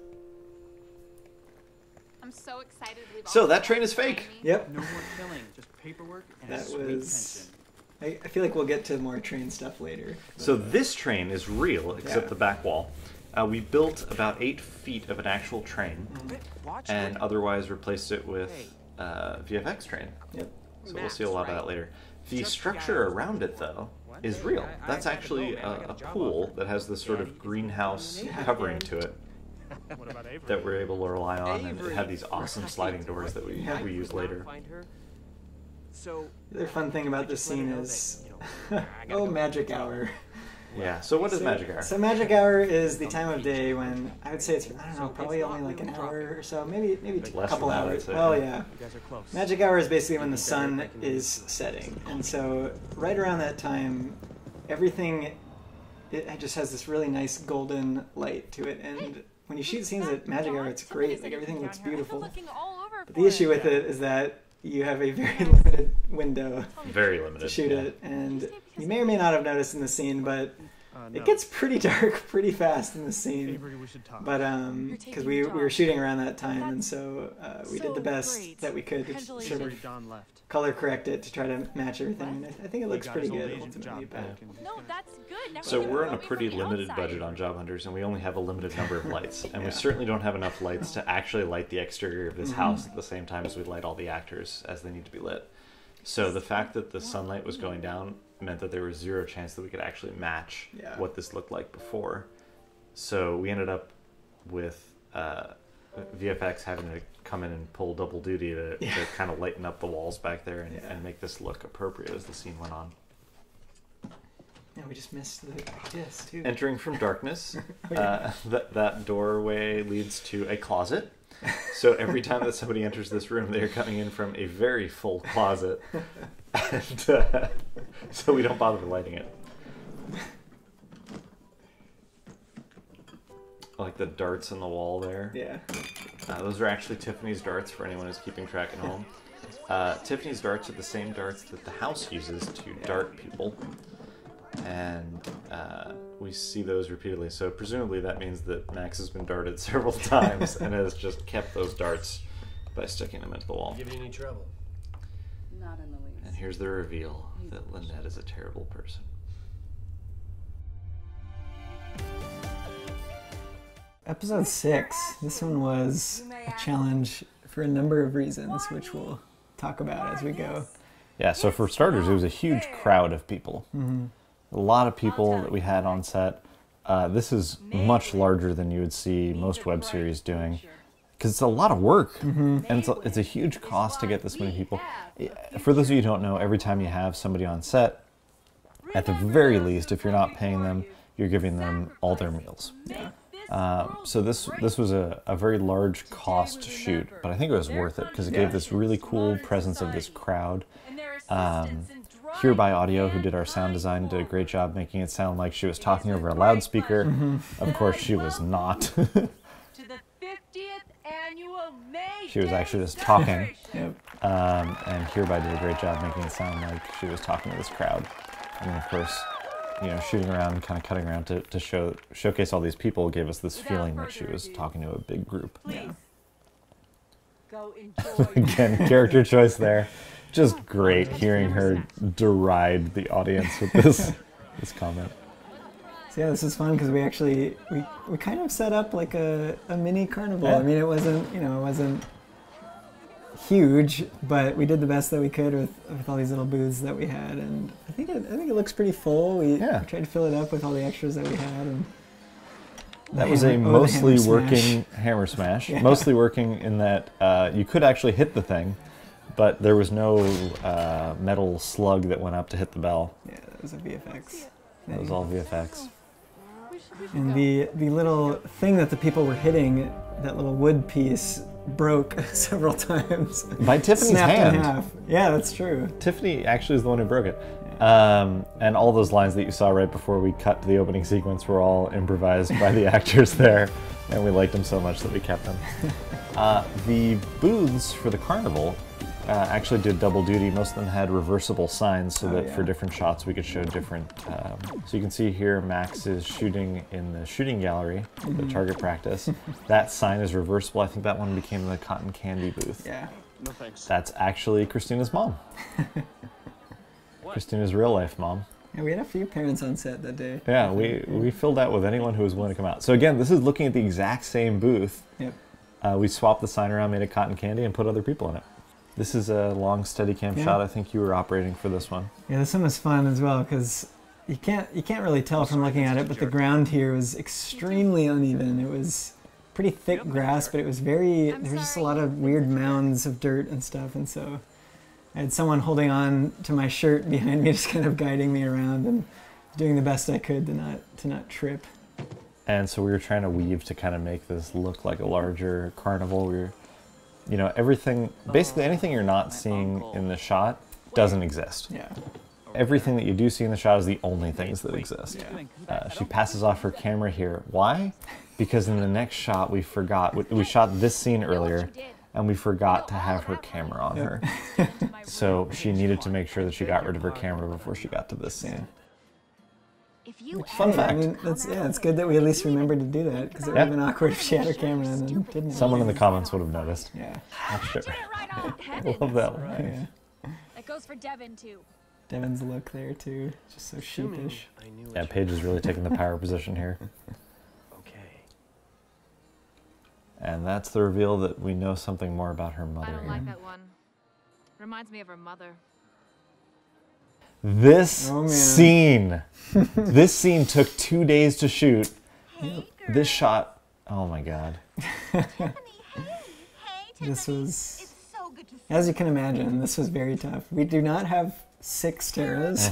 I'm so excited.
So that train is fake.
Yep.
No more killing, just paperwork and
That
sweet
was
pension.
I feel like we'll get to more train stuff later.
So this train is real, except
Yeah.
the back wall. We built about 8 feet of an actual train, and otherwise replaced it with VFX train.
Yep.
So we'll see a lot of that later. The structure around it, though, is real. That's actually a pool that has this sort of greenhouse covering to it that we're able to rely on, and it had these awesome sliding doors that we use later.
So
the other fun thing about this scene is, oh, magic hour.
Yeah, so what is magic hour?
So magic hour is the time of day when, I would say it's, I don't know, probably only like an hour or so, maybe a couple hours. Well, yeah. Magic hour is basically when the sun is setting. And so right around that time, everything, it just has this really nice golden light to it. And when you shoot scenes at magic hour, it's great. Like, everything looks beautiful. But the issue with it is that you have a very limited window to shoot it, and you may or may not have noticed in the scene, but it gets pretty dark pretty fast in the scene. But because we were shooting around that time, and so we did the best that we could to sort of color correct it to try to match everything. And I think it looks pretty good ultimately. But
No, that's good.
So we're on a pretty limited budget on Job Hunters, and we only have a limited number of lights. And we certainly don't have enough lights to actually light the exterior of this house at the same time as we light all the actors as they need to be lit. So the fact that the sunlight was going down meant that there was zero chance that we could actually match what this looked like before. So we ended up with VFX having to come in and pull double duty to kind of lighten up the walls back there and make this look appropriate as the scene went on.
Yeah, we just missed the kiss too.
Entering from darkness, that doorway leads to a closet. So every time that somebody enters this room, they're coming in from a very full closet. And so we don't bother lighting it. I like the darts in the wall there.
Yeah.
Those are actually Tiffany's darts for anyone who's keeping track at home. Tiffany's darts are the same darts that the house uses to dart people. And we see those repeatedly. So presumably that means that Max has been darted several times and has just kept those darts by sticking them into the wall.
Give you any trouble?
Not in the least.
And here's the reveal that Lynette is a terrible person.
Episode 6. This one was a challenge for a number of reasons, which we'll talk about as we go.
Yeah, so for starters, it was a huge crowd of people. A lot of people that we had on set. This is much larger than you would see most web series doing, because it's a lot of work, and it's a huge cost to get this many people. For those of you who don't know, every time you have somebody on set, at the very least, if you're not paying them, you're giving them all their meals. So this was a very large cost shoot, but I think it was worth it because it gave this really cool presence of this crowd. Here by Audio, who did our sound design, did a great job making it sound like she was talking over a loudspeaker. Of course, she was not. She was actually just talking. And Hereby did a great job making it sound like she was talking to this crowd. And then, of course, you know, shooting around and kind of cutting around to showcase all these people gave us this feeling that she was talking to a big group. Again, character choice there. Just great hearing her deride the audience with this comment.
So yeah, this is fun because we actually we kind of set up like a mini carnival. I mean, it wasn't huge, but we did the best that we could with all these little booths that we had, and I think it looks pretty full. We tried to fill it up with all the extras that we had, and
that was a mostly working hammer smash. Mostly working in that you could actually hit the thing, but there was no metal slug that went up to hit the bell.
Yeah, that was a VFX.
That was all VFX.
And the little thing that the people were hitting, that little wood piece, broke several times.
By Tiffany's
Snapped
hand.
in half. Yeah, that's true.
Tiffany actually is the one who broke it. And all those lines that you saw right before we cut to the opening sequence were all improvised by the actors there, and we liked them so much that we kept them. The booths for the carnival actually did double duty. Most of them had reversible signs so that for different shots we could show different. So you can see here Max is shooting in the shooting gallery, the target practice. That sign is reversible. I think that one became the cotton candy booth.
Yeah.
No thanks.
That's actually Christina's mom. Christina's real life mom.
Yeah, we had a few parents on set that day.
Yeah, we filled out with anyone who was willing to come out. So again, this is looking at the exact same booth.
Yep.
We swapped the sign around, made it cotton candy, and put other people in it. This is a long Steadicam shot. I think you were operating for this one.
Yeah, this one was fun as well because you can't really tell from looking at it, but the ground here was extremely uneven. It was pretty thick grass, but it was there was just a lot of weird mounds of dirt and stuff, and so I had someone holding on to my shirt behind me, just kind of guiding me around and doing the best I could to not trip.
And so we were trying to weave to kind of make this look like a larger carnival. We were, you know, everything, basically anything you're not seeing in the shot doesn't exist.
Yeah.
Everything that you do see in the shot is the only things that exist. She passes off her camera here. Why? Because in the next shot we forgot, we shot this scene earlier, and we forgot to have her camera on her. So she needed to make sure that she got rid of her camera before she got to this scene. Fun fact.
I mean, it's good that we at least remembered to do that, because it would have been awkward if she had her camera and then didn't.
Someone in the comments would have noticed.
Yeah.
I love that one.
Yeah.
That goes for Devin too.
Devin's look there too, just so sheepish.
Yeah, Paige is really taking the power position here.
Okay.
And that's the reveal that we know something more about her mother.
I don't like that one. Reminds me of her mother.
This scene, this scene took 2 days to shoot. This shot, oh my God.
This was, as you can imagine, this was very tough. We do not have 6 Terras.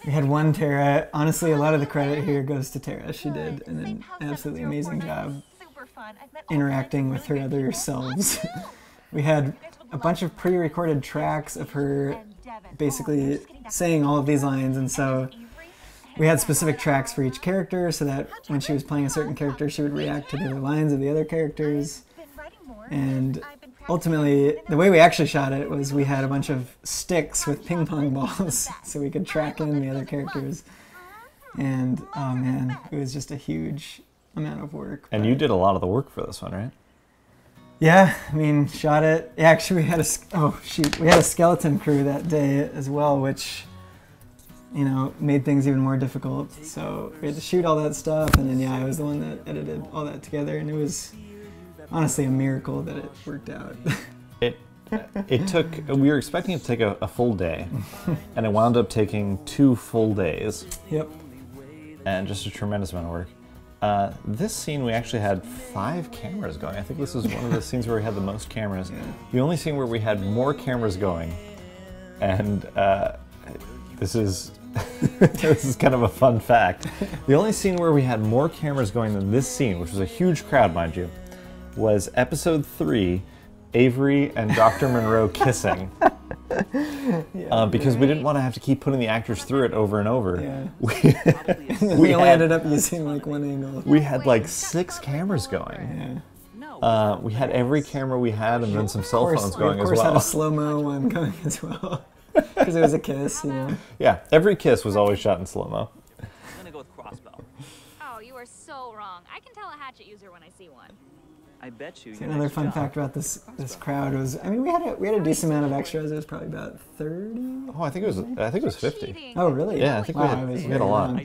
We had 1 Terra. Honestly, a lot of the credit here goes to Tara. She did an absolutely amazing job interacting with her other selves. We had a bunch of pre-recorded tracks of her basically saying all of these lines, and so we had specific tracks for each character so that when she was playing a certain character, she would react to the lines of the other characters. And ultimately, the way we actually shot it was we had a bunch of sticks with ping pong balls so we could track in the other characters. And oh man, it was just a huge amount of work.
And you did a lot of the work for this one, right?
Yeah, I mean, shot it. Yeah, actually, we had a skeleton crew that day as well, which, you know, made things even more difficult. So we had to shoot all that stuff, and then I was the one that edited all that together, and it was honestly a miracle that it worked out.
It took, we were expecting it to take a full day, and it wound up taking 2 full days.
Yep.
And just a tremendous amount of work. This scene we actually had 5 cameras going. I think this was one of the scenes where we had the most cameras.
Yeah.
The only scene where we had more cameras going, and this is this is kind of a fun fact. The only scene where we had more cameras going than this scene, which was a huge crowd, mind you, was episode 3, Avery and Dr. Monroe kissing. Because we didn't want to have to keep putting the actors through it over and over.
Yeah. We only ended up using like 1 angle.
We had like 6 cameras going.
Yeah.
We had every camera we had, and then some cell phones going as well.
We of course had a slow-mo one going as well. Because it was a kiss, you know.
Yeah, every kiss was always shot in slow-mo.
I'm gonna go with crossbow.
Oh, you are so wrong. I can tell a hatchet user when I see one.
I bet you.
So another fun fact about this crowd was, I mean, we had a decent amount of extras. It was probably about 30.
Oh, I think it was 50.
Oh, really?
Yeah, I think we had a lot.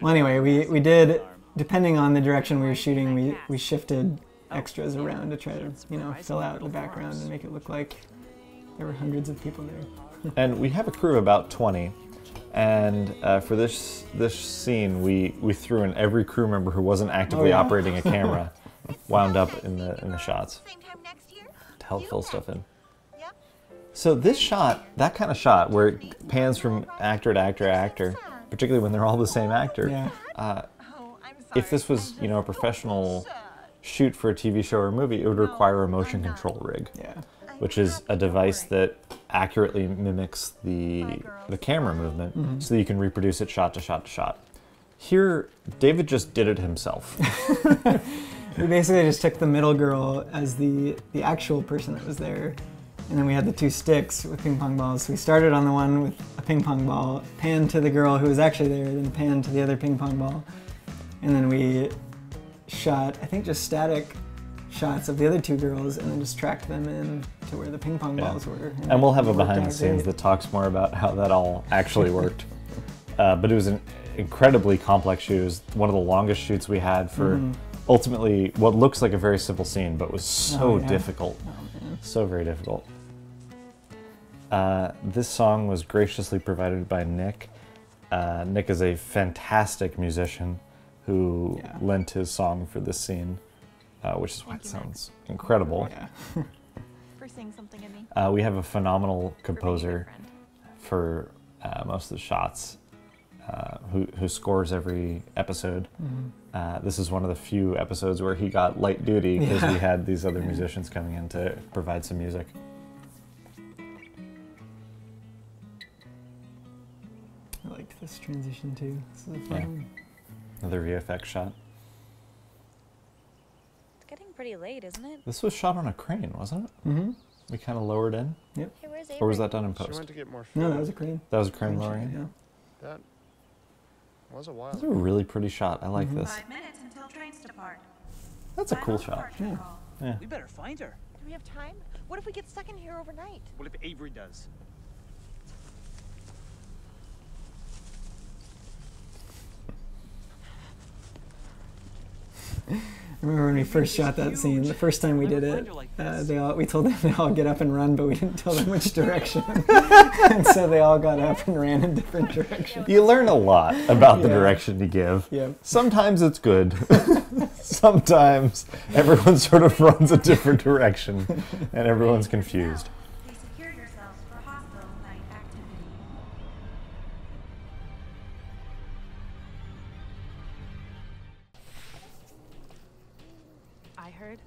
Well, anyway, we did, depending on the direction we were shooting, we shifted extras around to try to, you know, fill out the background and make it look like there were hundreds of people there.
And we have a crew of about 20. And for this scene, we threw in every crew member who wasn't actively operating a camera. Wound up in the shots to help fill stuff in. So this shot, that kind of shot where it pans from actor to actor to actor, particularly when they're all the same actor, if this was, you know, a professional shoot for a TV show or a movie, it would require a motion control rig, which is a device that accurately mimics the camera movement so that you can reproduce it shot to shot to shot. Here, David just did it himself.
We basically just took the middle girl as the actual person that was there, and then we had the 2 sticks with ping pong balls. So we started on the one with a ping pong ball, panned to the girl who was actually there, then panned to the other ping pong ball, and then we shot, I think, just static shots of the other 2 girls, and then just tracked them in to where the ping pong balls were.
And we'll have a
it worked
behind the
out
scenes
great.
that talks more about how that all actually worked. But it was an incredibly complex shoot. It was one of the longest shoots we had for ultimately what looks like a very simple scene, but was so difficult. So very difficult. This song was graciously provided by Nick. Nick is a fantastic musician who lent his song for this scene, which is why it sounds incredible.
For saying something to me.
We have a phenomenal composer for most of the shots, who scores every episode. This is one of the few episodes where he got light duty because we had these other musicians coming in to provide some music.
I liked this transition too. This is a fun one.
Another VFX shot.
It's getting pretty late, isn't it?
This was shot on a crane, wasn't it?
Mm-hmm.
We kind of lowered in.
Yep.
Hey, where's
Or was
Avery?
that done in
She
post?
went to get more food.
No, that was a crane.
That was a crane lowering in?
Yeah.
That was a while.
That's a really pretty shot. I like this.
5 minutes until trains depart.
That's a cool shot. Yeah.
We better find her.
Do we have time? What if we get stuck in here overnight?
What if Avery does?
I remember when we first shot that scene, the first time we did it, we told them they all get up and run, but we didn't tell them which direction. And so they all got up and ran in different directions.
You learn a lot about the direction you give.
Yeah.
Sometimes it's good. Sometimes everyone sort of runs a different direction and everyone's confused.
Secure yourselves for hostile night activity.
I heard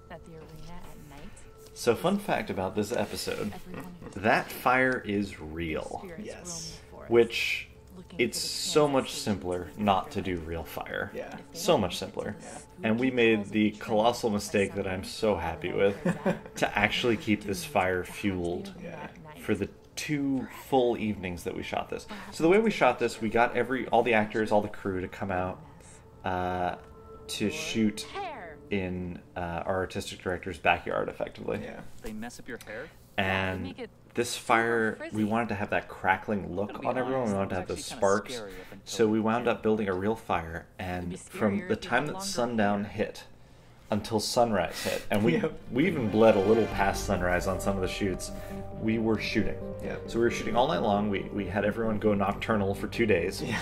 that the arena at night.
So fun fact about this episode, that fire is real.
Yes.
Which, it's so much simpler not to do real fire.
Yeah.
So much simpler. And we made the colossal mistake that I'm so happy with to actually keep this fire fueled for the 2 full evenings that we shot this. So the way we shot this, we got all the actors, all the crew to come out to shoot in our artistic director's backyard, effectively.
Yeah.
They mess up your hair?
And this fire, we wanted to have that crackling look on everyone. We wanted to have those sparks. So we wound up building a real fire. And from the time that sundown hit until sunrise hit, and we even bled a little past sunrise on some of the shoots, we were shooting.
Yeah.
So we were shooting all night long. We had everyone go nocturnal for 2 days.
Yeah.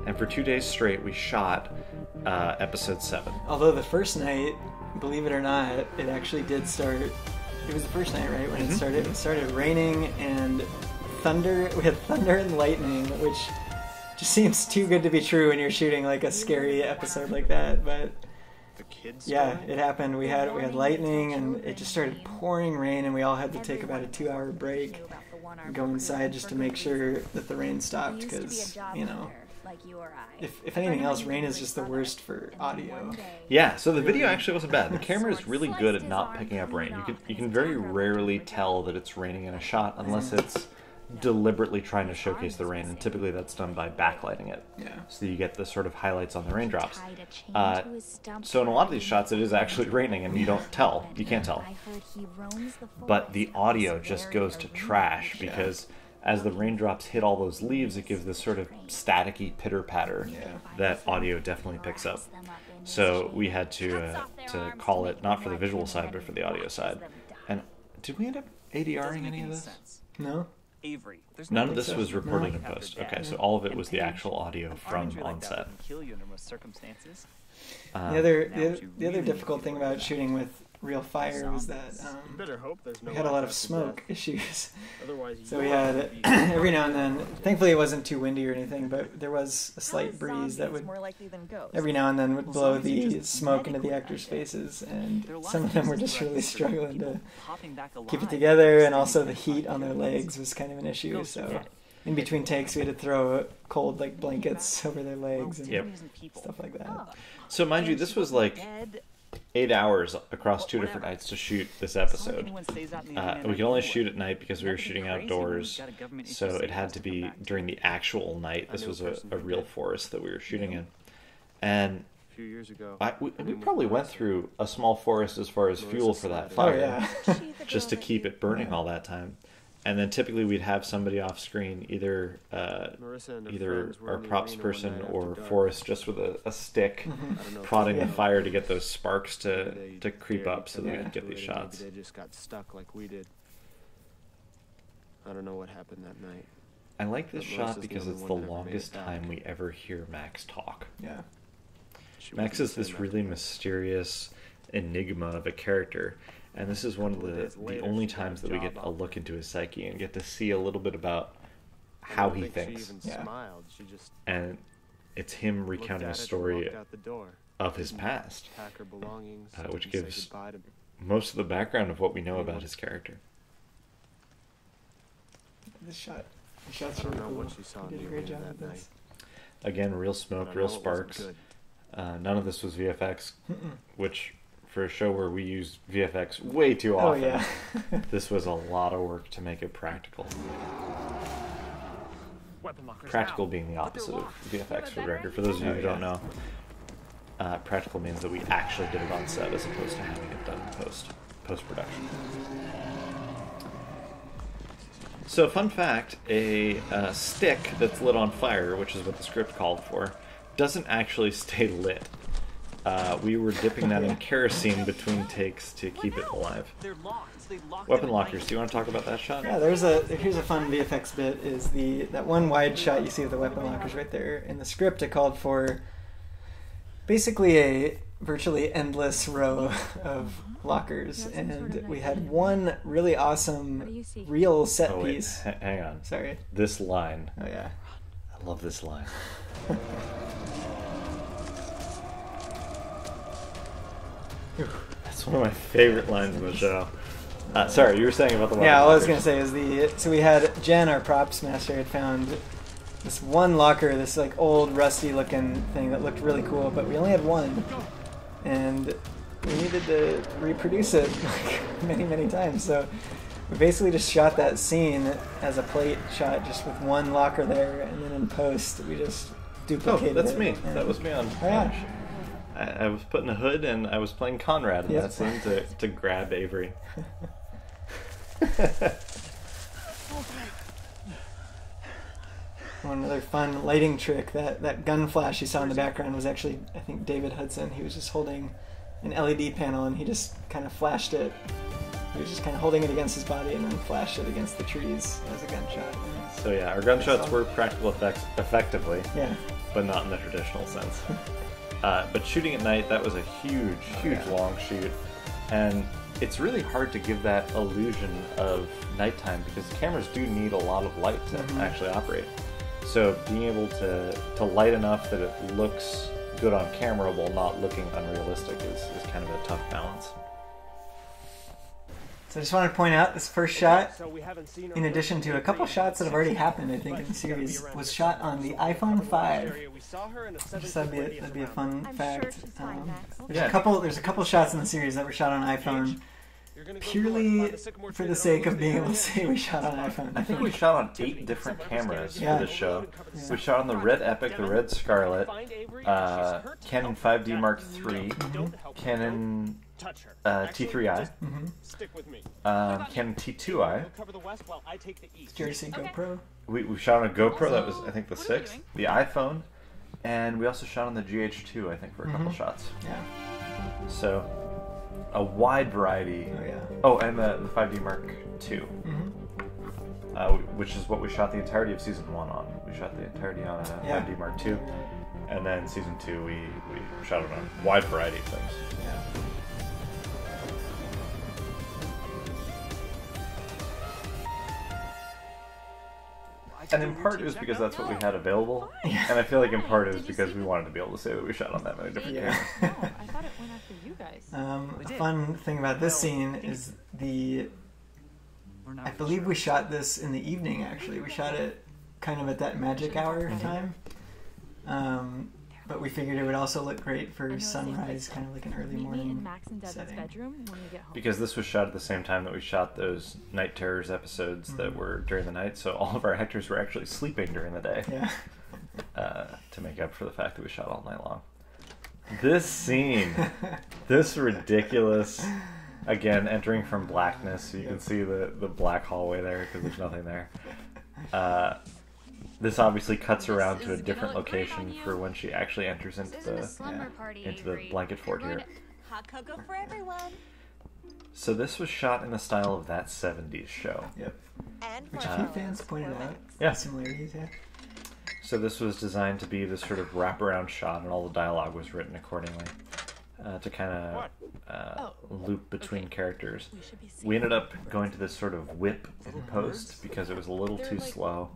And for 2 days straight, we shot episode 7.
Although the first night, believe it or not, it actually did start. It was the first night, right, when it started. It started raining and thunder. We had thunder and lightning, which just seems too good to be true when you're shooting like a scary episode like that. But
The kids.
yeah, it happened. We had lightning, and it just started pouring rain, and we all had to take about a 2-hour break, go inside just to make sure that the rain stopped, because if anything else, rain is just the worst for audio.
Yeah, so the video actually wasn't bad. The camera is really good at not picking up rain. You can very rarely tell that it's raining in a shot unless it's deliberately trying to showcase the rain, and typically that's done by backlighting it.
Yeah.
So you get the sort of highlights on the raindrops. So in a lot of these shots it is actually raining and you don't tell. You can't tell. But the audio just goes to trash because as the raindrops hit all those leaves, it gives this sort of staticky pitter-patter that audio definitely picks up. So we had to call it, not for the visual side, but for the audio side. And did we end up ADRing any of this?
No.
Avery.
None of this was reported in post. Okay, so all of it was the actual audio from on set.
Kill you under most circumstances.
The other difficult thing about shooting with real fire was that
better hope there's no
we had a lot of smoke issues.
Otherwise,
So we had every now and then. Thankfully, it wasn't too windy or anything, but there was a slight breeze that would every now and then would blow the smoke into the actors' faces, and some of them were just really struggling to keep it together, and also the heat on their legs was kind of an issue. So in between takes, we had to throw cold blankets over their legs and stuff like that.
So mind you, this was like 8 hours across 2 different nights to shoot this episode. We could only shoot at night because we were shooting outdoors, so it had to be during the actual night. This was a real forest that we were shooting in. And
few years ago.
We probably went through a small forest as far as fuel for that fire, just to keep it burning all that time. And then typically we'd have somebody off screen, either our props person or Forrest, just with a stick, prodding the fire to get those sparks to creep up so that we could get these shots.
They just got stuck like we did. I don't know what happened that night.
I like this shot because it's the longest time we ever hear Max talk.
Yeah.
Max is this really mysterious enigma of a character. And this is one of the only times that we get a look into his psyche and get to see a little bit about how he thinks. And it's him recounting a story of his past, which gives most of the background of what we know about his character.
This shot's really cool. He did a great job with this.
Again, real smoke, real sparks. None of this was VFX, which... for a show where we use VFX way too often, this was a lot of work to make it practical. Practical being the opposite of VFX, for the record. For those of you who don't know, practical means that we actually did it on set as opposed to having it done in post-production. So, fun fact, a stick that's lit on fire, which is what the script called for, doesn't actually stay lit. We were dipping that in kerosene between takes to keep it alive. Weapon lockers. Do you want to talk about that shot?
Yeah, here's a fun VFX bit. Is that one wide shot you see of the weapon lockers right there? In the script, it called for basically a virtually endless row of lockers, and we had one really awesome real set piece.
Hang on.
Sorry.
This line.
Oh yeah.
I love this line. That's one of my favorite lines in the show. Sorry, you were saying about the weapon
all I was
lockers.
going to say is so we had Jen, our props master, had found this one locker, this like old rusty looking thing that looked really cool, but we only had one, and we needed to reproduce it like many times. So we basically just shot that scene as a plate shot, just with one locker there, and then in post we just duplicated it.
Oh, that's me. That was me on.
Oh, yeah.
I was putting a hood and I was playing Conrad in that scene to grab Avery.
One other fun lighting trick, that gun flash you saw in the background was actually, I think, David Hudson. He was just holding an LED panel and he just kind of flashed it. He was just kind of holding it against his body and then flashed it against the trees as a gunshot.
So yeah, our gunshots were practical effects effectively, but not in the traditional sense. But shooting at night, that was a huge long shoot. And it's really hard to give that illusion of nighttime because cameras do need a lot of light to actually operate. So being able to light enough that it looks good on camera while not looking unrealistic is kind of a tough balance.
So I just wanted to point out this first shot, in addition to a couple shots that have already happened, I think, in the series, was shot on the iPhone 5. Just that'd be a fun fact. There's a couple shots in the series that were shot on iPhone, purely for the sake of being able to say we shot on iPhone.
I think we shot on 8 different cameras for this show. We shot on the Red Epic, the Red Scarlet, Canon 5D Mark III, Canon T3i, Canon T2i.
Jersey GoPro.
We shot on a GoPro, that was I think the 6th, the iPhone, and we also shot on the GH2 I think for a couple shots.
Yeah.
So a wide variety. Oh, and the 5D Mark II, which is what we shot the entirety of season 1 on. We shot the entirety on a 5D Mark II, and then season 2 we shot it on a wide variety of things. And in part it was because that's what we had available, and I feel like in part it was because we wanted to be able to say that we shot on that many different cameras.
I thought it went after you guys.
A fun thing about this scene is I believe we shot this in the evening, actually. We shot it kind of at that magic hour time. But we figured it would also look great for sunrise, kind of like an early morning setting.
Because this was shot at the same time that we shot those Night Terrors episodes that were during the night, so all of our actors were actually sleeping during the day to make up for the fact that we shot all night long. This scene, this ridiculous, again, entering from blackness, so you can see the black hallway there because there's nothing there. This obviously cuts around to a different location for when she actually enters into the blanket fort here.
Hot cocoa for everyone.
So this was shot in the style of that 70s show.
Yep. Which a few fans pointed out. Similarities, yeah.
So this was designed to be this sort of wraparound shot, and all the dialogue was written accordingly to kind of loop between characters. We ended up going to this sort of whip in post because it was a little too slow.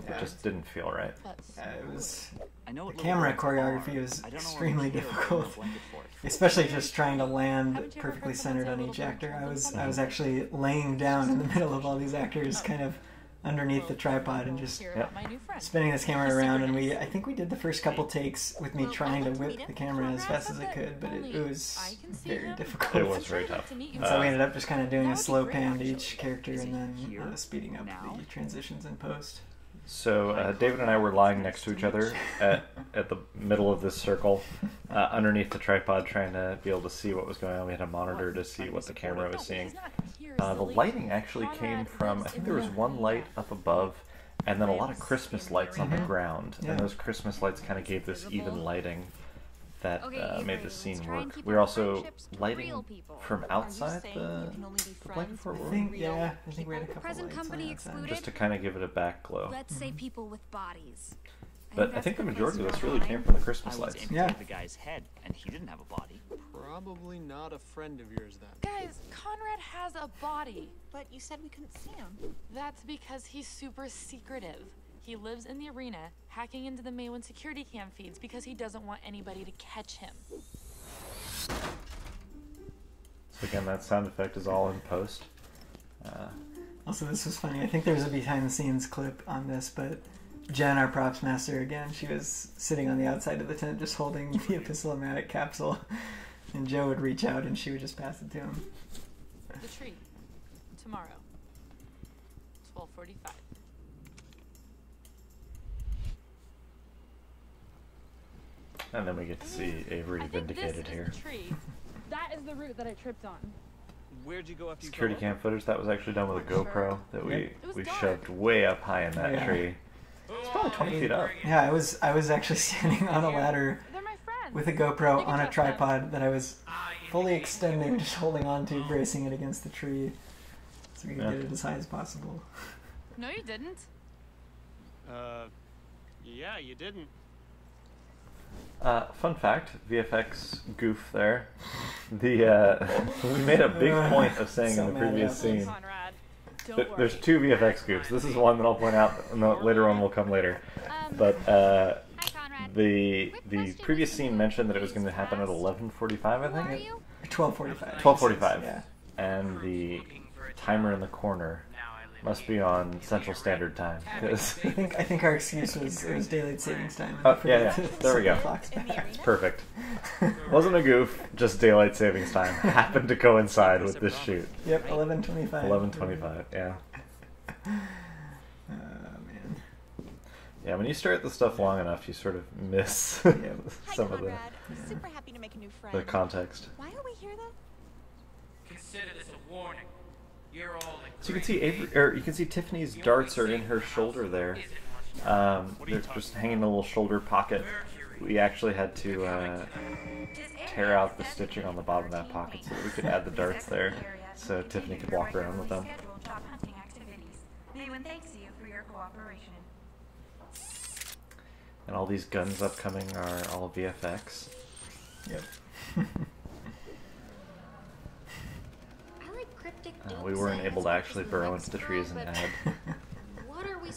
It just didn't feel right.
It was... The camera choreography was extremely difficult, especially just trying to land perfectly centered on each actor. I was actually laying down in the middle of all these actors, kind of underneath the tripod, and just spinning this camera around. And I think we did the first couple takes with me trying to whip the camera as fast as I could, but it was very difficult.
It was very tough.
So we ended up just kind of doing a slow pan to each character and then speeding up the transitions in post.
So David and I were lying next to each other at the middle of this circle, underneath the tripod, trying to be able to see what was going on. We had a monitor to see what the camera was seeing. The lighting actually came from, I think there was one light up above, and then a lot of Christmas lights on the ground. And those Christmas lights kind of gave this even lighting that made the scene work. We were also lighting from outside the blanket fort.
I think we had a couple
Present
lights
company
on
excluded.
Just to kind of give it a back glow.
Let's say people with bodies.
But I think the majority of this really came from the Christmas lights.
The guy's head, and he didn't have a body.
Probably not a friend of yours then.
Guys, Conrad has a body.
But you said we couldn't see him.
That's because he's super secretive. He lives in the arena, hacking into the MAEWIN security cam feeds because he doesn't want anybody to catch him.
So again, that sound effect is all in post.
Also, this was funny. I think there was a behind-the-scenes clip on this, but Jen, our props master, again, she was sitting on the outside of the tent just holding the epistolematic capsule, and Joe would reach out and she would just pass it to him.
The tree. Tomorrow. 12:45.
And then we get to see Avery vindicated here.
That is the route that I tripped on.
Where'd you go after you
Security cam footage that was actually done with a GoPro that we shoved way up high in that tree. It's probably 20 feet up.
Yeah, I was actually standing on a ladder with a GoPro on a tripod that I was fully extending, just holding on to, bracing it against the tree so we could get it as high as possible.
No, you didn't.
Yeah, you didn't.
Fun fact, VFX goof there. We made a big point of saying in the previous scene. There's two VFX goofs. This is one that I'll point out, and the later one will come later. But the previous scene mentioned that it was going to happen at 11:45, I think.
12:45.
12:45.
Yeah.
And the timer in the corner must be on Central Standard Time.
I think our excuse was it was daylight savings time.
Oh yeah. There we go. Perfect. Wasn't a goof, just daylight savings time. Happened to coincide with this shoot.
Yep, 11:25.
11:25. Yeah.
Man.
Yeah, when you stare at the stuff long enough, you sort of miss some of
Super happy to make a new friend.
the context.
Why are we here though?
Consider this a warning. You're all
So you can see you can see Tiffany's darts are in her shoulder there. They're just hanging in a little shoulder pocket. We actually had to tear out the stitching on the bottom of that pocket so that we could add the darts there, so Tiffany could walk around with them.
MAEWIN thanks you for your cooperation.
And all these guns upcoming are all VFX.
Yep.
We weren't able to actually burrow into the trees and add.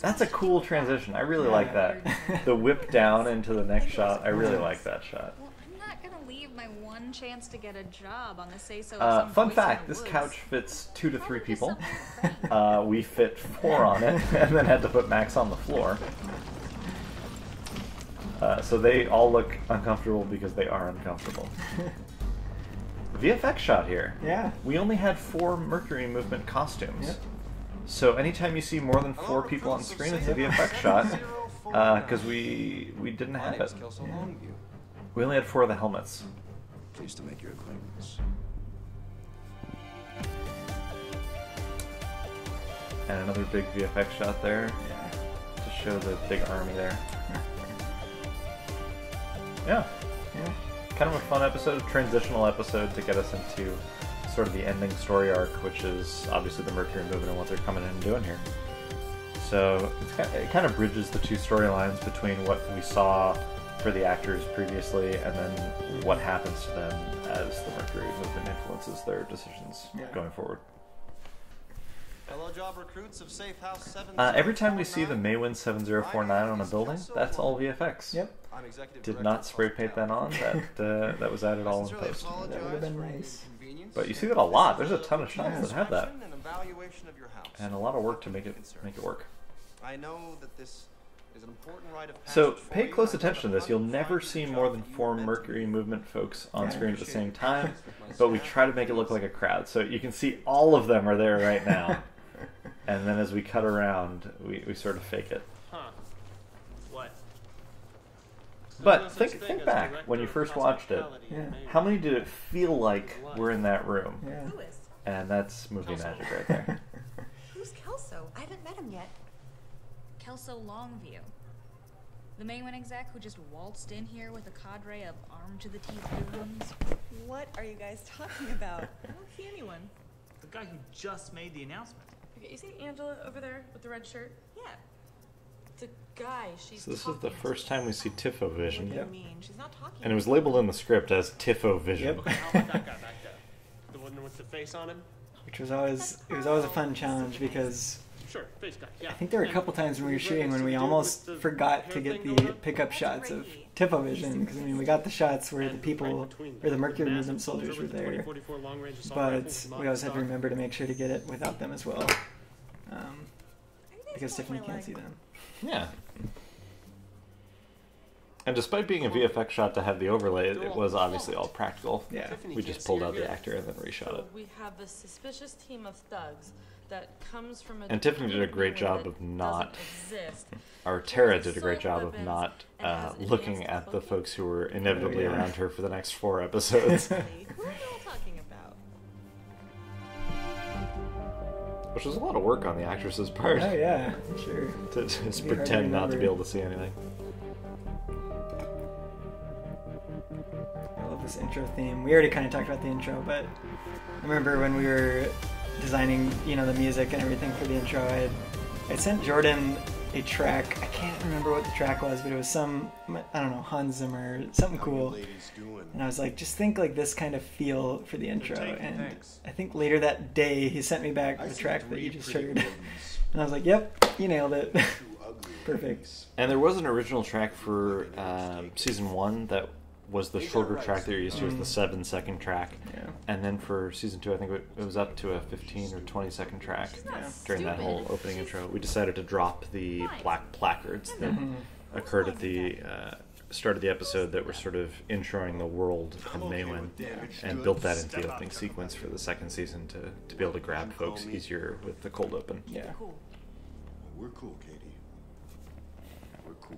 That's a cool transition. I really like that. The whip down into the next shot. I really like that shot.
Well, I'm not gonna leave my one chance to get a job on the say-so.
Fun fact: this couch fits 2 to 3 people. We fit 4 on it, and then had to put Max on the floor. So they all look uncomfortable because they are uncomfortable. VFX shot here.
Yeah.
We only had 4 Mercury movement costumes.
Yep.
So anytime you see more than 4 people on screen, it's a VFX shot, because we didn't have it.
Yeah.
We only had 4 of the helmets.
Pleased to make your acquaintance.
And another big VFX shot there to show the big army there. Yeah. Kind of a fun episode, a transitional episode to get us into sort of the ending story arc, which is obviously the Mercury movement and what they're coming in and doing here. So it kind of bridges the 2 storylines between what we saw for the actors previously and then what happens to them as the Mercury movement influences their decisions going forward.
Hello, job recruits of Safe House 7.
Every time we see the MAEWIN 7049 on a building, that's all VFX.
Yep.
Did not spray paint that on. That was added all in post.
That would have been nice.
But you see that a lot. There's a ton of shots that have that, and a lot of work to make it work.
I know that this is an important rite of passage.
So pay close attention to this. You'll never see more than 4 Mercury movement folks on screen at the same time, but we try to make it look like a crowd. So you can see all of them are there right now. And then as we cut around, we sort of fake it.
Huh. What?
But think back when you first watched it. How many did it feel like were in that room?
Who is?
And that's movie magic right there.
Who's Kelso? I haven't met him yet.
Kelso Longview. The MAEWIN exec who just waltzed in here with a cadre of armed-to-the-teeth goons.
What are you guys talking about? I don't see anyone.
The guy who just made the announcement.
Okay, you see Angela over there with the red shirt?
Yeah.
The guy she's
So this is the first time we see Tifo Vision.
What do you mean? She's not talking.
And it was labeled in the script as Tifo Vision.
Okay, how about that guy back there? The one with the face on him?
Which was always a fun challenge because
Sure, face guy, yeah.
I think there were a couple times when we were shooting when we almost forgot to get the pickup shots of Tifo Vision, because I mean we got the shots where the people, where the Mercury movement soldiers were there, but we always had to remember to make sure to get it without them as well, because Tiffany can't see them.
Yeah. And despite being a VFX shot to have the overlay, it was obviously all practical.
Yeah.
We just pulled out the actor and then reshot it.
We have this suspicious team of thugs that comes from a
And Tiffany did a great job of not, or Tara did a great job of not looking at the folks who were inevitably around her for the next 4 episodes.
Who are you all talking about?
Which was a lot of work on the actress's part.
Oh yeah, sure.
To just pretend not to be able to see anything.
I love this intro theme. We already kind of talked about the intro, but I remember when we were designing, the music and everything for the intro, I sent Jordan a track. I can't remember what the track was, but it was some, I don't know, Hans Zimmer, something cool. And I was like, just think like this kind of feel for the intro. And I think later that day he sent me back the track that you just heard. And I was like, yep, you nailed it. Perfect.
And there was an original track for season 1 that was the shorter track that you're used to, was the 7-second track.
Yeah.
And then for season 2, I think it was up to a 15 or 20-second track during that whole opening intro. We decided to drop the black placards that occurred at the start of the episode that were sort of introing the world of MAEWIN, and built that into the opening sequence for the second season to be able to grab folks easier with the cold open.
Yeah.
We're cool, Katie. We're cool.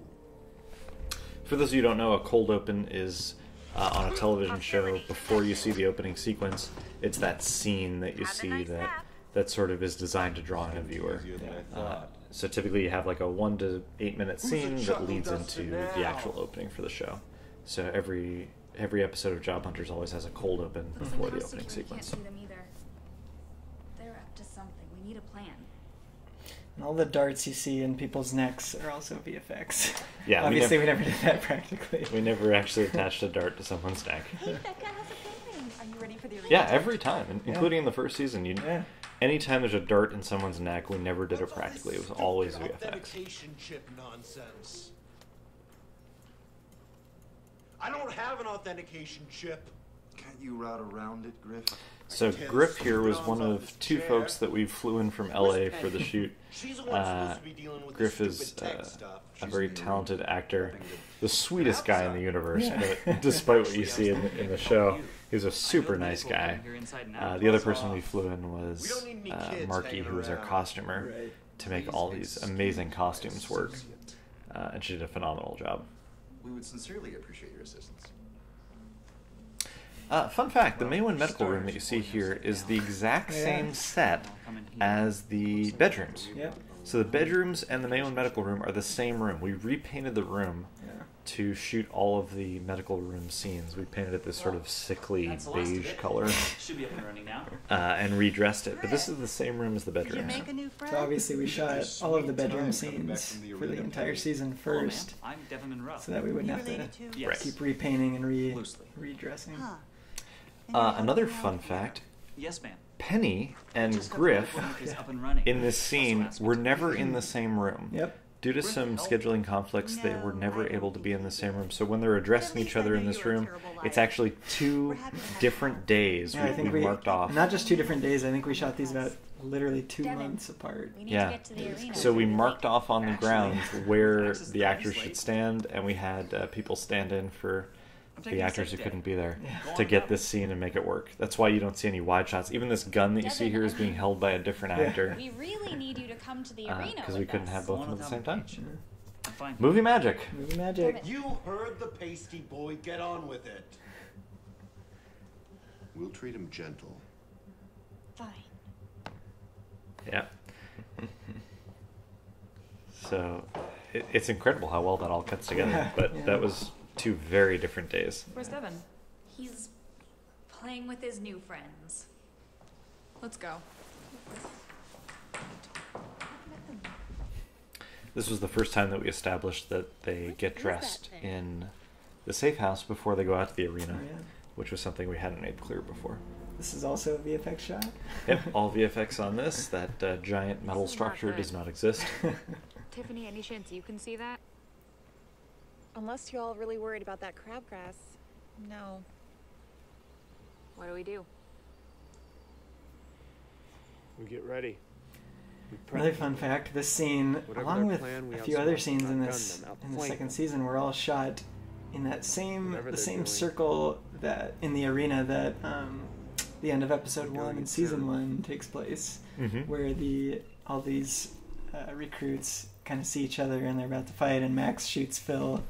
For those of you who don't know, a cold open is on a television show. Before you see the opening sequence, it's that scene that you see that sort of is designed to draw in a viewer. So typically you have like a 1 to 8 minute scene that leads into the actual opening for the show. So every episode of Job Hunters always has a cold open before the opening sequence.
Can't see them either. They're up to something. We need a plan.
And all the darts you see in people's necks are also VFX.
Yeah,
obviously we never did that practically.
We never actually attached a dart to someone's neck.
Hey, Becca, how's it going? Are you ready for the arena?
Yeah, every time, including in the first season. Anytime there's a dart in someone's neck, we never did it practically. It was always VFX.
Authentication chip nonsense. I don't have an authentication chip.
Can't you route around it, Griff?
So Griff here was one of 2 folks that we flew in from LA for the shoot. Griff is a very talented actor, the sweetest guy in the universe, but despite what you see in the show, he's a super nice guy. The other person we flew in was Marky, who was our costumer, to make all these amazing costumes work, and she did a phenomenal job.
We would sincerely appreciate your assistance.
Fun fact, the MAEWIN medical room that you see here is the exact same set as the bedrooms.
Yep.
So the bedrooms and the MAEWIN medical room are the same room. We repainted the room to shoot all of the medical room scenes. We painted it this sort of sickly beige color.
Should be up and running now.
And redressed it. But this is the same room as the bedrooms.
So obviously we shot all of the bedroom scenes for the entire season first.
I'm Devin Monroe.
So that we wouldn't have to keep repainting and redressing.
Another fun fact.
Yes, ma'am.
Penny and Griff in this scene were never in the same room.
Yep.
Due to some scheduling conflicts, they were never able to be in the same room. So when they're addressing each other in this room, it's actually 2 different days we marked off.
Not just 2 different days, I think we shot these about literally 2 months apart.
Yeah. So we marked off on the ground where the actors should stand, and we had people stand in for the actors who couldn't be there to get this scene and make it work. That's why you don't see any wide shots. Even this gun that you see here is being held by a different actor.
We really need you to come to the arena
because we couldn't have both of them at the same time.
Fine.
Movie magic.
Movie magic.
You heard the pasty boy. Get on with it.
We'll treat him gentle.
Fine.
Yeah. So it's incredible how well that all cuts together. But that was 2 very different days.
Where's Devin? He's playing with his new friends. Let's go.
This was the first time that we established that they get dressed in the safe house before they go out to the arena, which was something we hadn't made clear before.
This is also a VFX shot?
Yep, all VFX on this. That giant metal structure does not exist.
Tiffany, any chance you can see that?
Unless you're all really worried about that crabgrass. No.
What do we do?
We get ready.
Another fun fact, this scene, along with a few other scenes in the second season, were all shot in that same circle that in the arena that the end of episode 1 in season 1 takes place, where all these recruits kind of see each other and they're about to fight, and Max shoots Phil.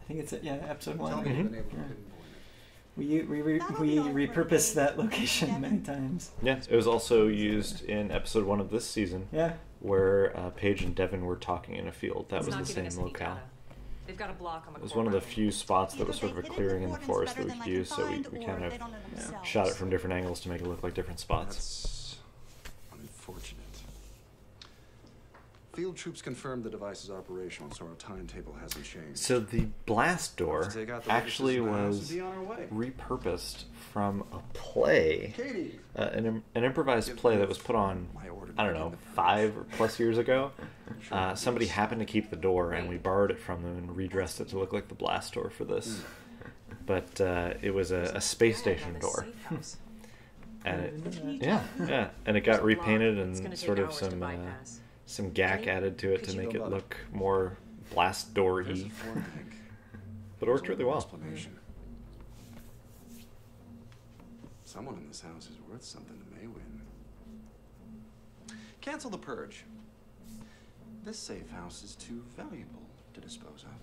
I think it's episode 1. We repurposed that location many times.
Yeah, it was also used in episode 1 of this season.
Yeah.
Where Paige and Devin were talking in a field. That was the same locale.
They've got a block on the
It was one of the few spots that was sort of a clearing in the forest that we could use, so we kind of shot it from different angles to make it look like different spots.
That's unfortunate. Field troops confirmed the device is operational, so our timetable hasn't changed.
So the blast door actually was repurposed from a play, an improvised play that was put on, I don't know, 5 or plus years ago. Somebody happened to keep the door, and we borrowed it from them and redressed it to look like the blast door for this. But it was a space station door. And it, and it got repainted and sort of some gack added to it to make it look more blast door-y. But it worked really well.
Someone in this house is worth something to MAEWIN. Cancel the purge. This safe house is too valuable to dispose of.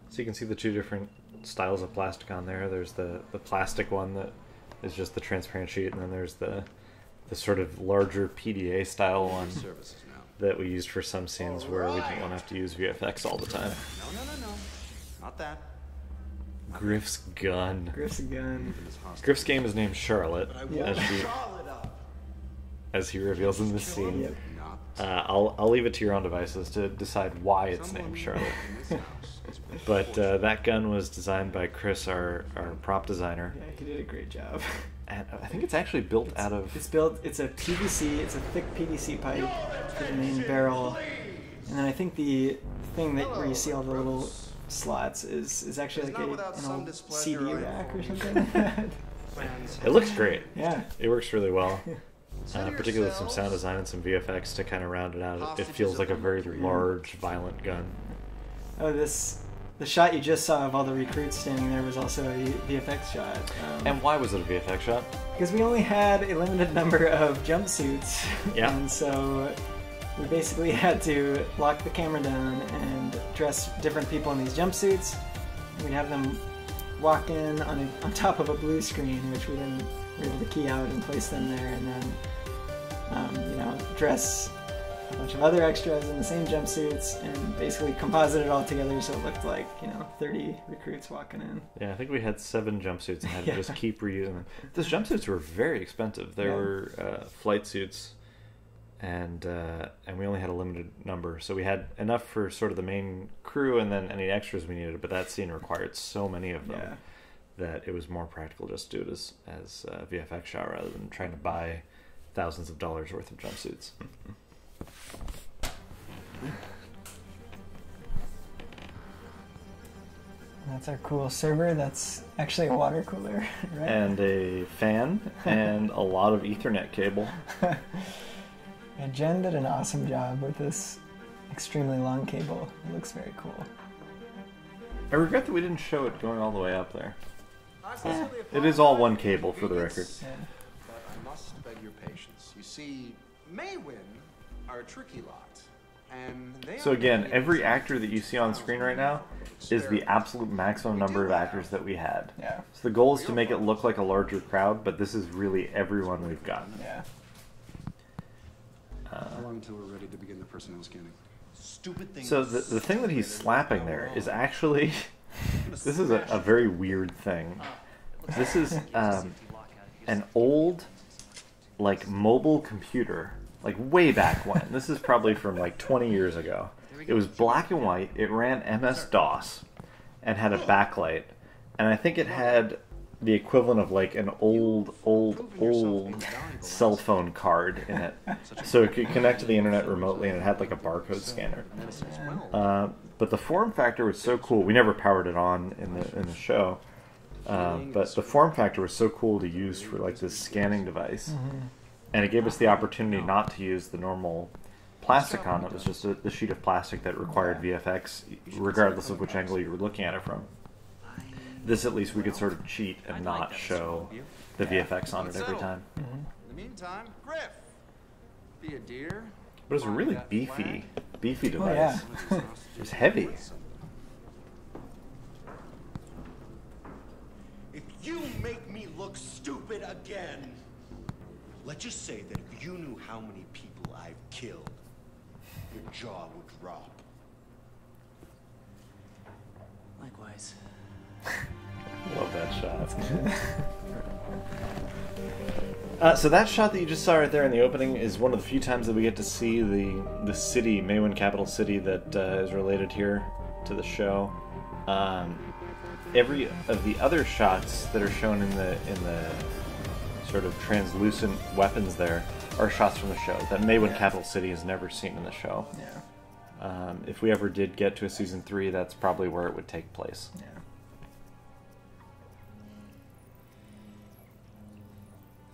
So you can see the 2 different styles of plastic on there. There's the plastic one that is just the transparent sheet, and then there's the sort of larger PDA style one that we used for some scenes where we didn't want to have to use VFX all the time.
No. Not that.
Griff's gun.
Griff's gun.
Griff's game is named Charlotte, as he reveals in this scene. I'll leave it to your own devices to decide why it's named Charlotte. But that gun was designed by Chris, our prop designer.
Yeah, he did a great job.
And I think it's actually built out of...
It's a PVC, it's a thick PVC pipe for the main barrel. And then I think the thing where you see all the little slots is actually like an old CD rack or something like that.
It looks great.
Yeah.
It works really well. Particularly with some sound design and some VFX to kind of round it out. It feels like a very large, violent gun.
Oh, the shot you just saw of all the recruits standing there was also a VFX shot.
And why was it a VFX shot?
Because we only had a limited number of jumpsuits.
Yeah.
And so we basically had to lock the camera down and dress different people in these jumpsuits. We'd have them walk in on top of a blue screen, which we then were able to key out and place them there, and then, you know, dress a bunch of other extras in the same jumpsuits and basically composite it all together so it looked like, you know, 30 recruits walking in.
Yeah, I think we had 7 jumpsuits and had to just keep reusing them. Those jumpsuits were very expensive. They were flight suits, and we only had a limited number, so we had enough for sort of the main crew and then any extras we needed. But that scene required so many of them that it was more practical just to do it as a VFX shot rather than trying to buy thousands of dollars worth of jumpsuits.
That's our cool server. That's actually a water cooler, right?
And a fan and a lot of Ethernet cable.
And Jen did an awesome job with this extremely long cable. It looks very cool.
I regret that we didn't show it going all the way up there. It is all one cable, for the record.
But I must beg your patience. You see, MAEWIN are a tricky lot. And they
So again, every actor that you see on screen right now is the absolute maximum number of actors that we had.
Yeah.
So the goal is to make it look like a larger crowd, but this is really everyone we've got.
Yeah.
How long until we're ready to begin the personnel scanning?
Stupid thing.
So the thing that he's slapping there is actually... this is a very weird thing. This is an old, like, mobile computer, like way back when. This is probably from like 20 years ago. It was black and white. It ran MS-DOS and had a backlight. And I think it had the equivalent of like an old cell phone card in it. So it could connect to the internet remotely, and it had like a barcode scanner. But the form factor was so cool. We never powered it on in the show. But the form factor was so cool to use for like this scanning device. And it gave us the opportunity not to use the normal plastic on it. It was just the sheet of plastic that required VFX, regardless of which angle you were looking at it from. This, at least, we could sort of cheat and not show the VFX on it every time.
In the meantime, Griff, be a dear.
But it was a really beefy device.
Oh, yeah.
It was heavy.
If you make me look stupid again, let's just say that if you knew how many people I've killed, your jaw would drop.
Likewise.
Love that shot. So that shot that you just saw right there in the opening is one of the few times that we get to see the city, MAEWIN capital city, that is related here to the show. Every of the other shots that are shown in the sort of translucent weapons there are shots from the show that MAEWIN capital city has never seen in the show.
Yeah.
If we ever did get to a season 3, that's probably where it would take place.
Yeah.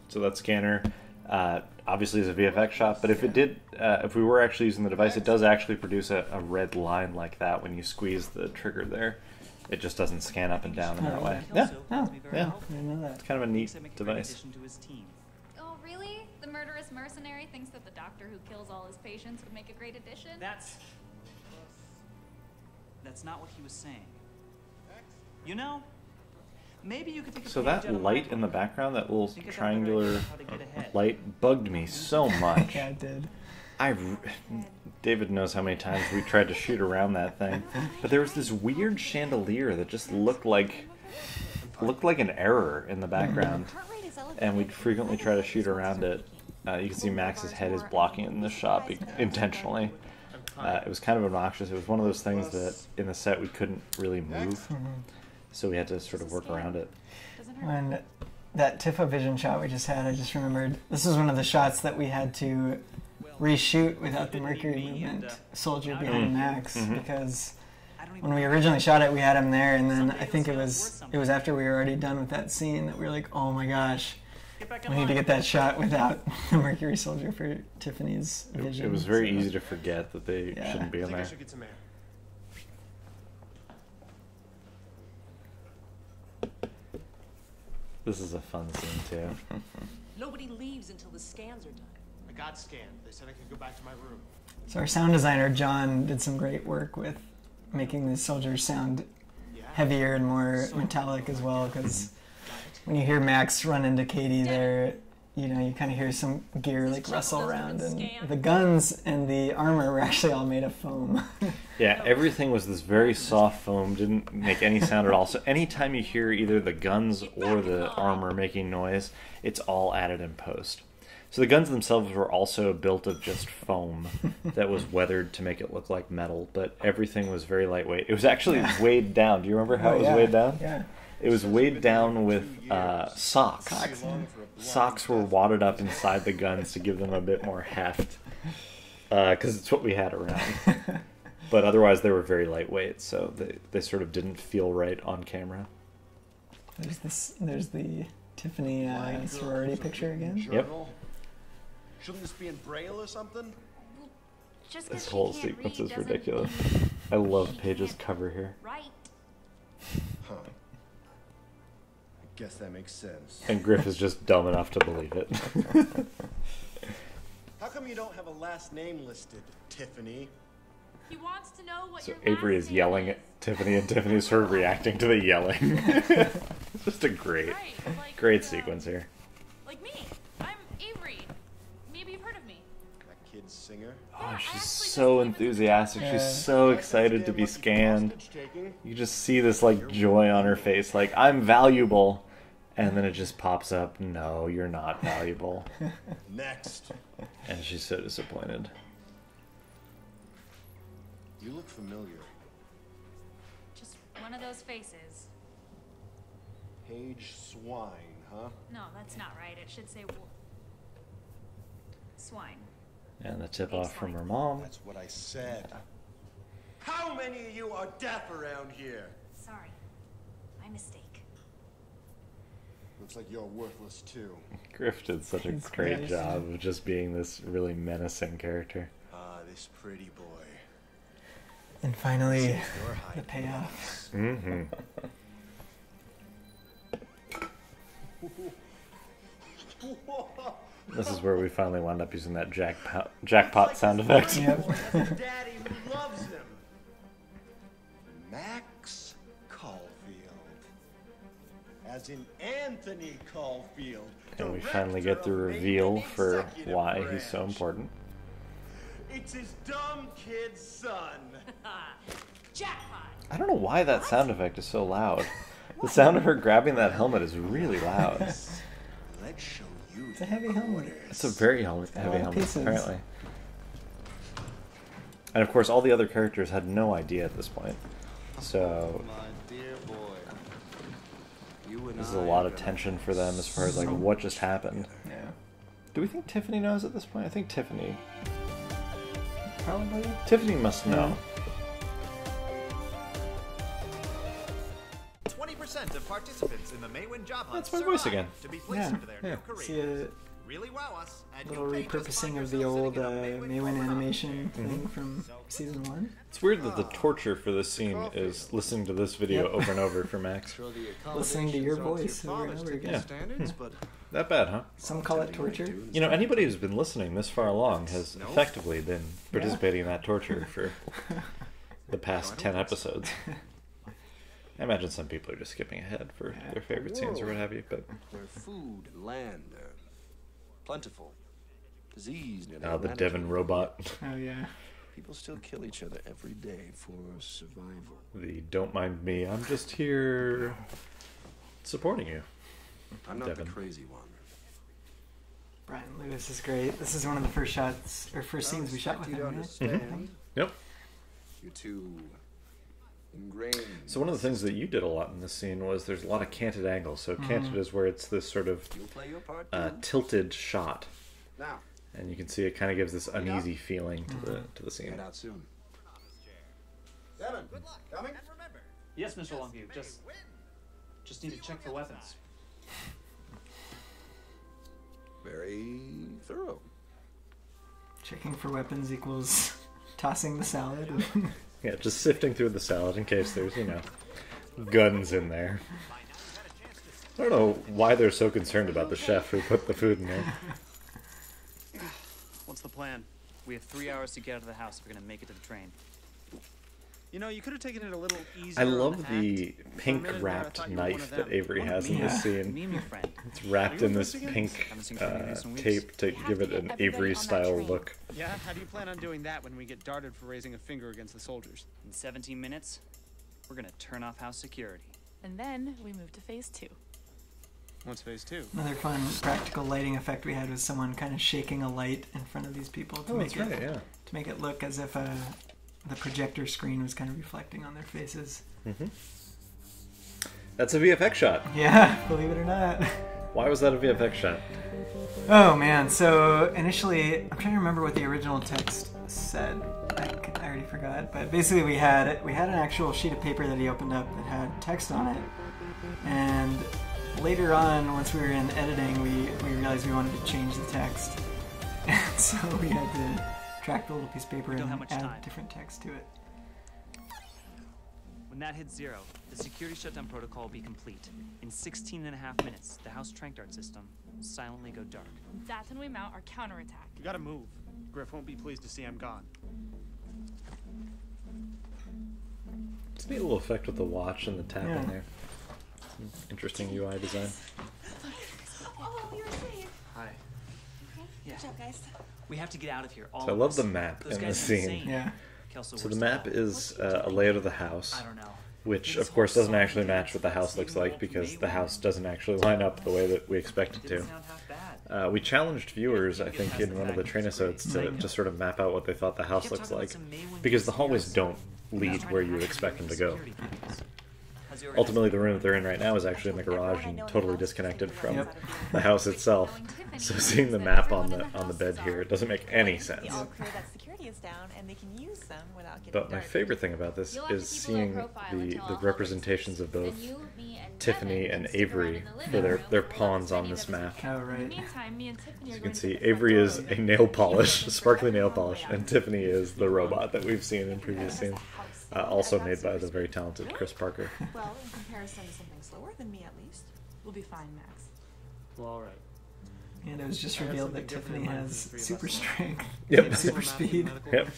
So that scanner obviously is a VFX shot, but if it did, if we were actually using the device, it does actually produce a red line like that when you squeeze the trigger there. It just doesn't scan up and down in that way. Yeah,
yeah.
Yeah.
I didn't know that.
It's kind of a neat device.
Oh, really? The murderous mercenary thinks that the doctor who kills all his patients would make a great addition?
That's not what he was saying. You know, maybe you could take a
So
page
that
out of
light
my
in the
book.
background, that little
Think about the
triangular
right how to get ahead.
light, bugged me so much.
Yeah, it did.
David knows how many times we tried to shoot around that thing, but there was this weird chandelier that just looked like an error in the background, and we'd frequently try to shoot around it. You can see Max's head is blocking it in this shot intentionally. It was kind of obnoxious. It was one of those things that in the set we couldn't really move, so we had to sort of work around it.
When that Tifo vision shot we just had, I just remembered this is one of the shots that we had to reshoot without the Mercury movement soldier behind Max, because when we originally shot it we had him there, and then I think it was after we were already done with that scene that we were like, oh my gosh, we need to get that shot without the Mercury soldier for Tiffany's vision.
It was very easy to forget that they shouldn't be in there. This is a fun scene too.
Nobody leaves until the scans are done.
I got scanned. They said I could go back to my room.
So our sound designer John did some great work with making the soldiers sound heavier and more metallic as well, because when you hear Max run into Katie there, you know, you kind of hear some gear like rustle around, and the guns and the armor were actually all made of foam.
Yeah, everything was this very soft foam, didn't make any sound at all. So anytime you hear either the guns or the armor making noise, it's all added in post. So the guns themselves were also built of just foam that was weathered to make it look like metal, but everything was very lightweight. It was actually weighed down. Do you remember how it was weighed down?
Yeah.
It was weighed down with socks. Socks were wadded up inside the guns to give them a bit more heft, because it's what we had around. But otherwise, they were very lightweight, so they sort of didn't feel right on camera.
There's the Tiffany sorority picture again.
Yep.
Shouldn't this be in Braille or something?
This whole sequence is ridiculous. I love Paige's cover here.
Right.
Huh. I guess that makes sense.
And Griff is just dumb enough to believe it.
How come you don't have a last name listed, Tiffany?
He wants to know what
So
your
Avery is yelling at Tiffany, and Tiffany's sort of reacting to the yelling. It's just a great sequence here.
Like me. I'm Avery. Maybe you've heard of me.
That kid's singer?
Oh, she's so enthusiastic. She's so excited to be scanned. You just see this like joy on her face, like, I'm valuable. And then it just pops up, no, you're not valuable.
Next.
And she's so disappointed.
You look familiar.
Just one of those faces.
Paige Swine, huh?
No, that's not right. It should say swine.
And the tip off from her mom.
That's what I said. How many of you are deaf around here?
Sorry. My mistake.
Looks like you're worthless too.
Griff did such a great job of just being this really menacing character.
Ah, this pretty boy.
And finally, the payoff.
Mm-hmm. This is where we finally wound up using that jackpot sound effect.
Yep. Daddy who loves him. Max Caulfield. As in Anthony Caulfield.
And we finally get the reveal for why he's so important.
It's his dumb kid's son.
Jackpot.
I don't know why that sound effect is so loud. The sound of her grabbing that helmet is really loud.
Let's show you.
It's a heavy helmet.
It's a very heavy helmet,
pieces.
apparently. And of course, all the other characters had no idea at this point. So
My dear boy. You and
this is a lot of tension for them as far as like what just happened.
Yeah.
Do we think Tiffany knows at this point? I think Tiffany.
Probably.
Tiffany must know.
20% of participants in the MAEWIN job hunt
That's my voice again.
to be placed into their new careers.
See a
Really wow us at
little repurposing of the old MAEWIN animation thing from season 1.
It's weird that the torture for this scene is listening to this video
Yep.
over and over for Max.
Listening to your voice over and over again.
Yeah. That bad, huh?
Some call it torture.
You know, anybody who's been listening this far along has effectively been participating in that torture for the past 10 episodes. I imagine some people are just skipping ahead for their favorite scenes or what have you, but...
Where food and land are plentiful. Disease nearly
the Devon robot.
Oh, yeah.
People still kill each other every day for survival.
The don't mind me, I'm just here supporting you.
I'm not
Devon.
the crazy one.
Brian Lewis is great. This is one of the first shots, or first scenes we shot with him, right?
Mm-hmm. Yep.
You're too ingrained.
So one of the things that you did a lot in this scene was there's a lot of canted angles. So canted is where it's this sort of
You'll play your part,
tilted shot,
Now,
and you can see it kind of gives this uneasy feeling to the scene.
head out soon. Devin, good luck. Coming? And remember,
Yes, Mr. Longview. Just need to check for weapons.
very thorough.
Checking for weapons equals tossing the salad.
Yeah, just sifting through the salad in case there's, guns in there. I don't know why they're so concerned about the chef who put the food in there.
What's the plan? We have 3 hours to get out of the house if we're gonna make it to the train.
You know, you could have taken it a little easier.
I love the pink wrapped knife that Avery has in this scene. It's wrapped in this pink tape to give it an Avery style look.
Yeah, how do you plan on doing that when we get darted for raising a finger against the soldiers?
In 17 minutes, we're gonna turn off house security.
And then we move to phase 2.
What's phase 2?
Another fun practical lighting effect we had was someone kind of shaking a light in front of these people to make it look as if the projector screen was kind of reflecting on their faces.
That's a VFX shot.
Yeah, believe it or not.
Why was that a VFX shot?
Oh man, so initially, I'm trying to remember what the original text said. I already forgot, but basically we had an actual sheet of paper that he opened up that had text on it, and later on, once we were in editing, we realized we wanted to change the text, and so we had to track the little piece of paper and add different text to it.
When that hits 0, the security shutdown protocol will be complete. In 16.5 minutes, the house trank dart system will silently go dark.
That's when we mount our counterattack.
You gotta move. Griff won't be pleased to see I'm gone.
It's a neat little effect with the watch and the tap in there. Some interesting UI design.
Oh, you're safe.
Hi.
Okay.
Yeah.
Good job, guys.
We have to get out of here.
So I love the map in this scene. So the map is a layout of the house, which of course doesn't actually match what the house looks like because the house doesn't actually line up the way that we expect it to. We challenged viewers, I think, in one of the train-episodes to sort of map out what they thought the house looks like, because the hallways don't lead where you expect them to go. Ultimately, the room that they're in right now is actually in the garage and totally disconnected from the house itself. So seeing the map on the bed here, it doesn't make any sense.
All clear that security is down and they can use them without getting
But my favorite thing about this is seeing the representations of both Tiffany and Avery for their pawns on this map.
Oh, right.
As you can see, Avery is a nail polish, a sparkly nail polish, and Tiffany is the robot that we've seen in previous scenes. Also made by the very talented Chris Parker.
Well, in comparison to something slower than me, at least.
We'll be fine, Max.
Well, all right.
And it was just revealed that Tiffany has super strength,
Yep.
super speed.
Yep.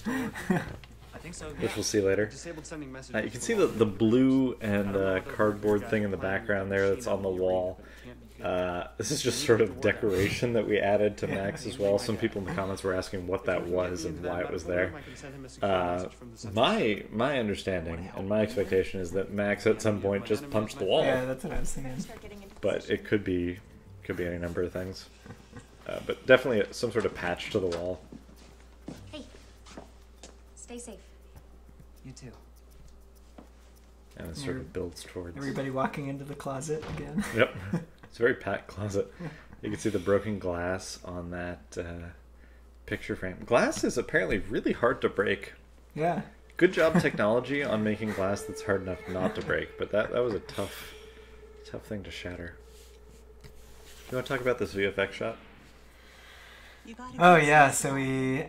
I think so.
Which we'll see later. You can see the blue and cardboard thing in the background there that's on the wall. This is just sort of decoration that we added to Max as well. Some people in the comments were asking what that was and why it was there. My understanding and my expectation is that Max at some point just punched the wall.
Yeah, that's what I was thinking.
But it could be any number of things. But definitely some sort of patch to the wall.
Hey, stay safe.
You too.
And it sort of builds towards
everybody walking into the closet again.
Yep. It's a very packed closet. You can see the broken glass on that picture frame. Glass is apparently really hard to break.
Yeah.
Good job technology on making glass that's hard enough not to break, but that was a tough thing to shatter. You want to talk about this VFX shot?
Oh yeah, so we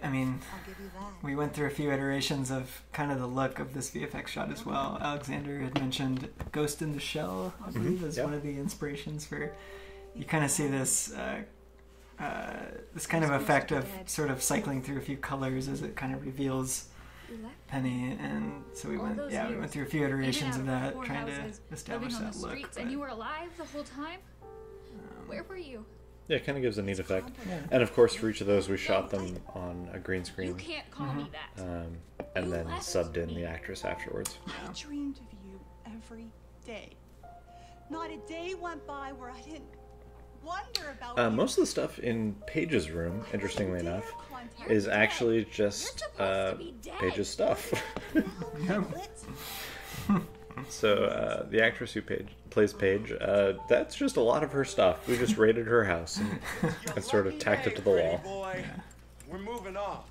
went through a few iterations of kind of the look of this VFX shot as well. Alexander had mentioned Ghost in the Shell, I believe, as one of the inspirations for. You kind of see this this kind of effect of sort of cycling through a few colors as it kind of reveals Penny, and so we went through a few iterations of that, trying to establish that look.
And you were alive the whole time? Where were you?
Yeah, it kind of gives a neat effect. And of course, for each of those, we shot them on a green screen.
You can't call me that.
And then subbed in the actress afterwards.
I dreamed of you every day. Not a day went by where I didn't wonder about you.
Most of the stuff in Paige's room, interestingly enough, is actually just Paige's stuff. So the actress who plays Paige, that's just a lot of her stuff. We just raided her house and sort of tacked it to the wall.
Boy, we're moving on.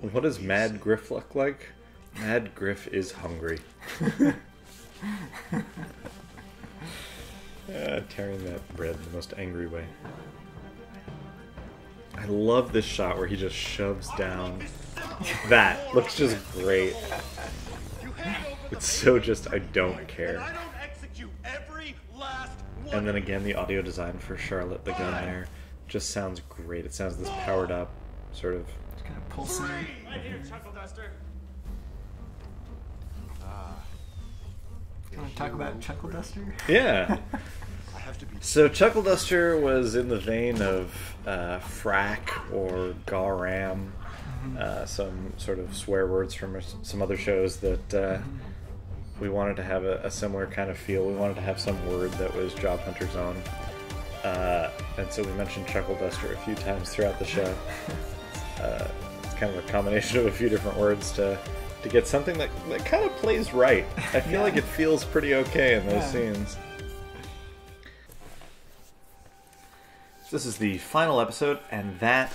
What does Mad Griff look like? Mad Griff is hungry. Tearing that bread in the most angry way. I love this shot where he just shoves down. That looks just great. It's so just, I don't care. And then again, the audio design for Charlotte the gun there. just sounds great. It sounds this powered up, sort of.
It's kind of pulsing.
Right here, Chuckle Duster.
You want to talk about Chuckle Duster?
Yeah. So Chuckle Duster was in the vein of frack or garam, some sort of swear words from some other shows that we wanted to have a similar kind of feel. We wanted to have some word that was Job Hunter's own. And so we mentioned Chuckle Duster a few times throughout the show. It's kind of a combination of a few different words to get something that kind of plays right. I feel like it feels pretty okay in those scenes. This is the final episode, and that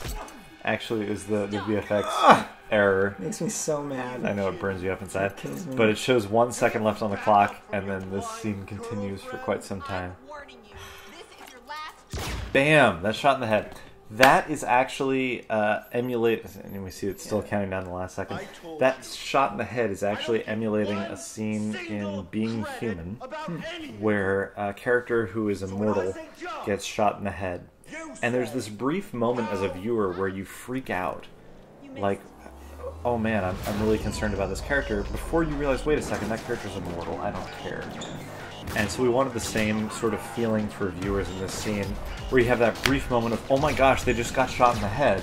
actually is the Vfx Error.
Makes me so mad.
I know it burns you up inside.
It kills me.
But it shows 1 second left on the clock, and then this scene continues for quite some time. Bam! That shot in the head. That is actually emulate. And we see it's still counting down the last second. That shot in the head is actually emulating a scene in Being Human, where a character who is immortal gets shot in the head. And there's this brief moment as a viewer where you freak out. Like, oh man, I'm really concerned about this character. Before you realize, wait a second, that character's immortal. I don't care. And so we wanted the same sort of feeling for viewers in this scene, where you have that brief moment of, oh my gosh, they just got shot in the head.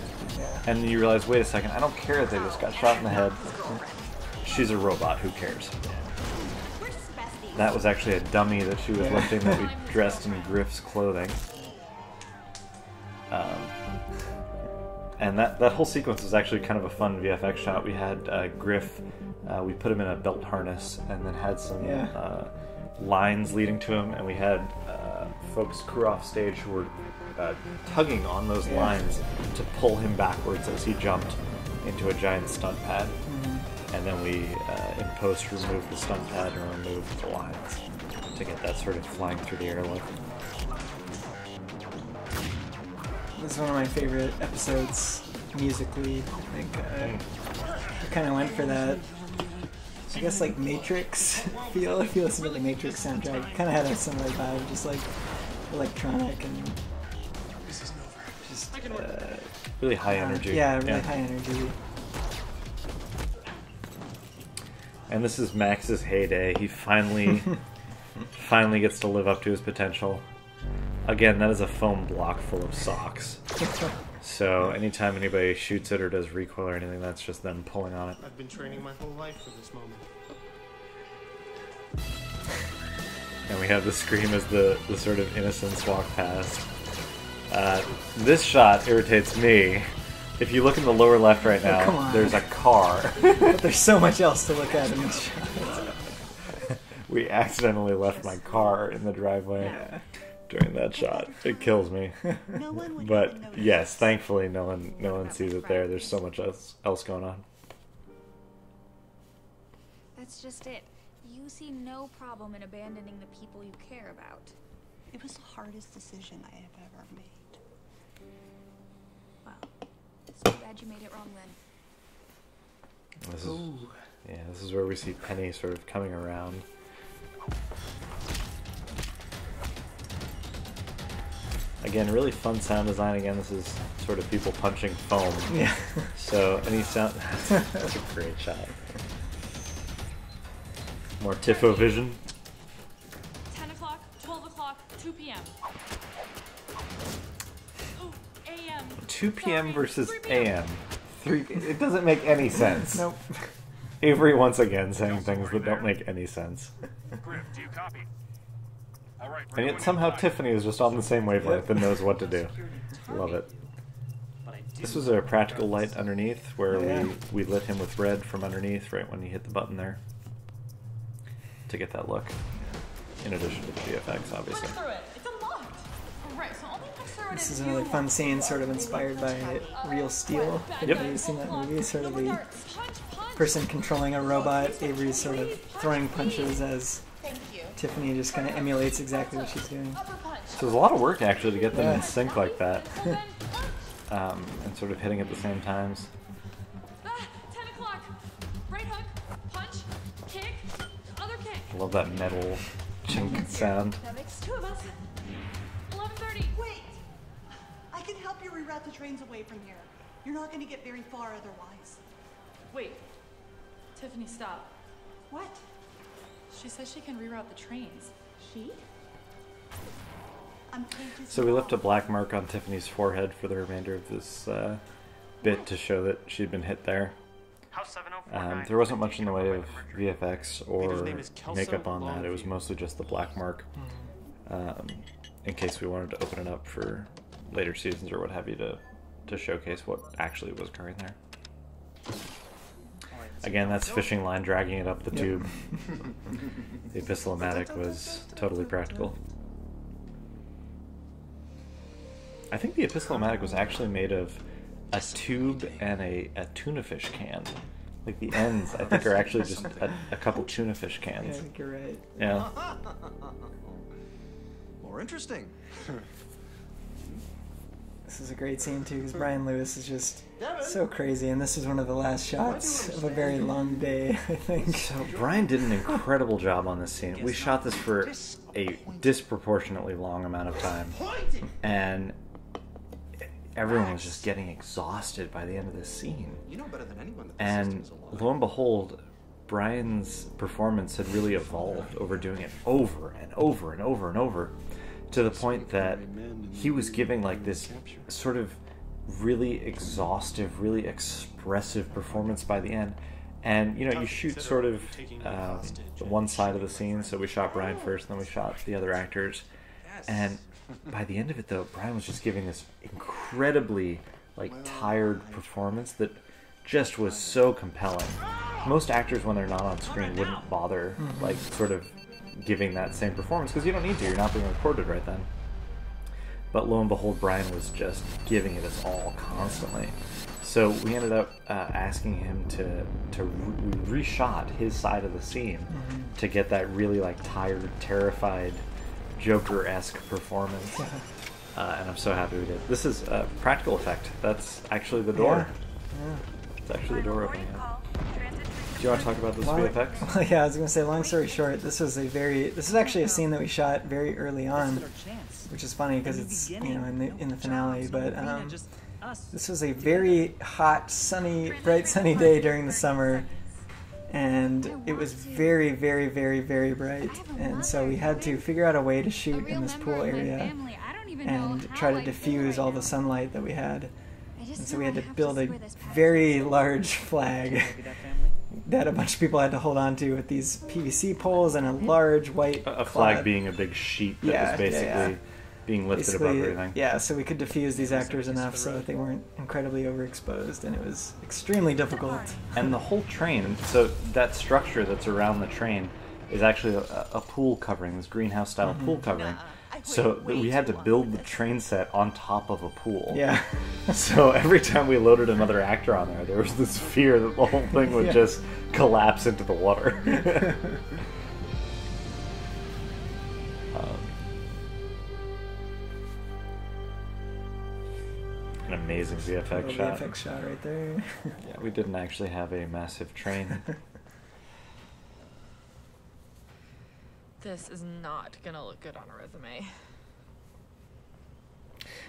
And then you realize, wait a second, I don't care that they just got shot in the head. She's a robot, who cares? That was actually a dummy that she was lifting that we dressed in Griff's clothing. And that whole sequence was actually kind of a fun VFX shot. We had Griff, we put him in a belt harness and then had some lines leading to him, and we had folks crew off stage who were tugging on those lines to pull him backwards as he jumped into a giant stunt pad. And then we, in post, removed the stunt pad and removed the lines to get that sort of flying through the air look.
This is one of my favorite episodes musically. I think I kind of went for that, I guess, like Matrix feel. If you listen to the Matrix soundtrack, it kind of had a similar vibe, just like electronic and just
really high energy.
Yeah, really high energy.
And this is Max's heyday. He finally gets to live up to his potential. Again, that is a foam block full of socks. So anytime anybody shoots it or does recoil or anything, that's just them pulling on it.
I've been training my whole life for this moment.
And we have the scream as the sort of innocents walk past. This shot irritates me. If you look in the lower left right now, there's a car.
But there's so much else to look at in this shot.
We accidentally left my car in the driveway during that shot. It kills me. But yes, thankfully no one sees it there. There's so much else going on.
That's just it. You see no problem in abandoning the people you care about.
It was the hardest decision I have ever made.
Well, it's too bad you made it wrong then.
This is where we see Penny sort of coming around. Again, really fun sound design. Again, this is sort of people punching foam.
Yeah.
So any sound, that's a great shot. More Tifo vision.
10 o'clock, 12 o'clock, 2 p.m. Oh, a.m.
2 p.m. versus a.m. 3. It doesn't make any sense.
Nope.
Avery once again saying things that don't make any sense.
Griff, do you copy? All right,
And yet somehow Tiffany is just on the same wavelength and knows what to do. Love it. This was a practical light underneath where we lit him with red from underneath right when he hit the button there to get that look. In addition to the VFX, obviously.
This is another fun scene, sort of inspired by Real Steel. Have you seen that movie? Sort of the person controlling a robot. Avery's sort of throwing punches as Tiffany just kind of emulates exactly what she's doing.
So there's a lot of work actually to get them in sync like that. And sort of hitting at the same times.
10 o'clock. Right hook, punch, kick, other kick.
I love that metal chink sound.
That makes 2 of us.
11:30.
Wait! I can help you reroute the trains away from here. You're not going to get very far otherwise.
Wait. Tiffany, stop.
What?
She says she can reroute the trains.
She?
So we left a black mark on Tiffany's forehead for the remainder of this bit to show that she'd been hit there. There wasn't much in the way of VFX or makeup on that. It was mostly just the black mark, in case we wanted to open it up for later seasons or what have you to showcase what actually was occurring there. Again, that's fishing line dragging it up the tube. The epistolematic was totally practical. I think the epistolematic was actually made of a tube and a tuna fish can. Like the ends, I think, are actually just a couple tuna fish cans.
Yeah, I think you're right.
Yeah.
More interesting.
This is a great scene too, because Brian Lewis is just so crazy, and this is one of the last shots of a very long day, I think.
So Brian did an incredible job on this scene. We shot this for a disproportionately long amount of time, and everyone was just getting exhausted by the end of this scene.
You know better than anyone that
And lo and behold, Brian's performance had really evolved over doing it over and over and over and over, to the point that he was giving like this sort of really exhaustive, really expressive performance by the end. And you know, you shoot sort of the one side of the scene, so we shot Brian first, then we shot the other actors, and by the end of it though, Brian was just giving this incredibly like tired performance that just was so compelling. Most actors, when they're not on screen, wouldn't bother like sort of giving that same performance, because you don't need to, you're not being recorded right then. But lo and behold, Brian was just giving it his all constantly. So we ended up asking him to reshot his side of the scene to get that really like tired, terrified, Joker-esque performance. And I'm so happy we did. This is a practical effect. That's actually the door.
Yeah.
It's actually the door opening up. Do you want to talk about this VFX?
Well, yeah, I was going to say, long story short, this is actually a scene that we shot very early on, which is funny because it's, you know, in the finale, but this was a very hot, sunny, bright sunny day during the summer, and it was very, very, very, very bright, and so we had to figure out a way to shoot in this pool area and try to diffuse all the sunlight that we had. And so we had to build a very large flag that a bunch of people had to hold on to with these PVC poles and a large white
a flag being a big sheet that was basically being lifted above everything.
Yeah, so we could diffuse these actors enough so that they weren't incredibly overexposed, and it was extremely difficult.
And the whole train, so that structure that's around the train is actually a pool covering, this greenhouse style pool covering. So we had to build the train set on top of a pool.
Yeah.
So every time we loaded another actor on there was this fear that the whole thing would just collapse into the water. An amazing VFX shot.
VFX shot right there.
Yeah, we didn't actually have a massive train.
This is not gonna look good on a resume.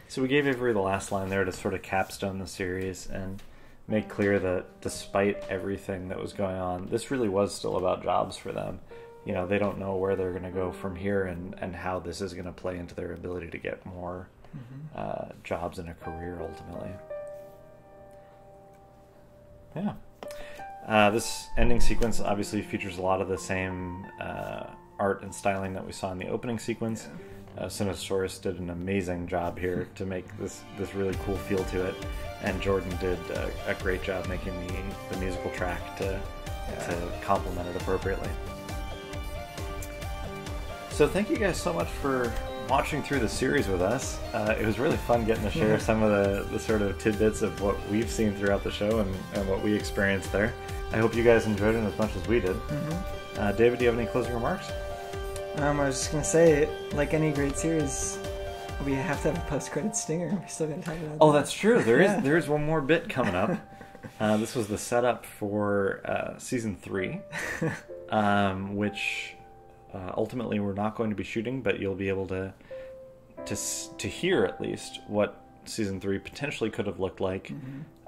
So we gave Avery the last line there to sort of capstone the series and make clear that despite everything that was going on, this really was still about jobs for them. You know, they don't know where they're going to go from here and how this is going to play into their ability to get more jobs in a career ultimately. Yeah. This ending sequence obviously features a lot of the same art and styling that we saw in the opening sequence. Cinesaurus did an amazing job here to make this really cool feel to it, and Jordan did a great job making the musical track to complement it appropriately. So thank you guys so much for watching through the series with us. It was really fun getting to share some of the sort of tidbits of what we've seen throughout the show and what we experienced there. I hope you guys enjoyed it as much as we did. David, do you have any closing remarks?
I was just going to say, like any great series, we have to have a post-credit stinger. We're still going to talk about that.
That's true. There is one more bit coming up. This was the setup for season 3, which ultimately we're not going to be shooting, but you'll be able to hear at least what Season 3 potentially could have looked like.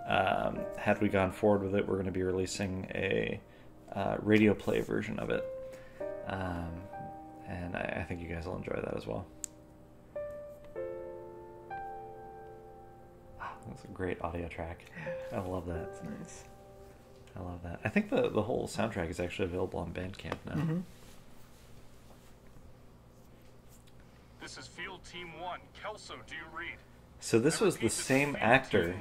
Had we gone forward with it, we're going to be releasing a radio play version of it. And I think you guys will enjoy that as well. That's a great audio track. I love that.
It's nice.
I love that. I think the whole soundtrack is actually available on Bandcamp now.
This is Field Team 1. Kelso, do you read?
So this was the same actor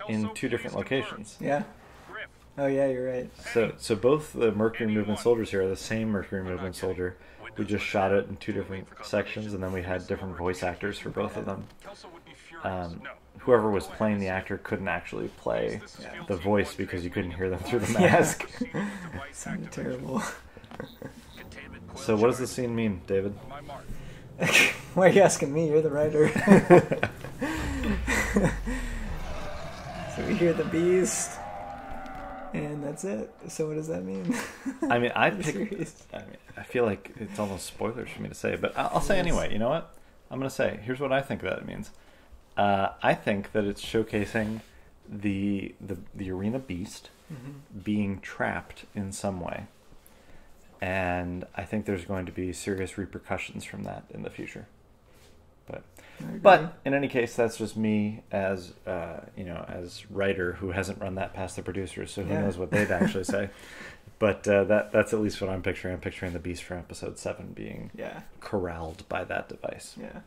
in two different locations.
Yeah. Oh yeah, you're right.
So both the Mercury Movement soldiers here are the same Mercury Movement soldier. We just shot it in two different sections, and then we had different voice actors for both of them. Whoever was playing the actor couldn't actually play the voice because you couldn't hear them through the mask.
Sounded terrible.
So what does the scene mean, David?
Why are you asking me? You're the writer. So we hear the beast, and that's it. So what does that mean?
I mean, I feel like it's almost spoilers for me to say, but I'll say anyway. You know what? I'm going to say, here's what I think that it means. I think that it's showcasing the arena beast being trapped in some way. And I think there's going to be serious repercussions from that in the future. But in any case, that's just me as as writer who hasn't run that past the producers, so who knows what they'd actually say. But that's at least what I'm picturing. I'm picturing the beast from episode 7 being corralled by that device.
Yeah.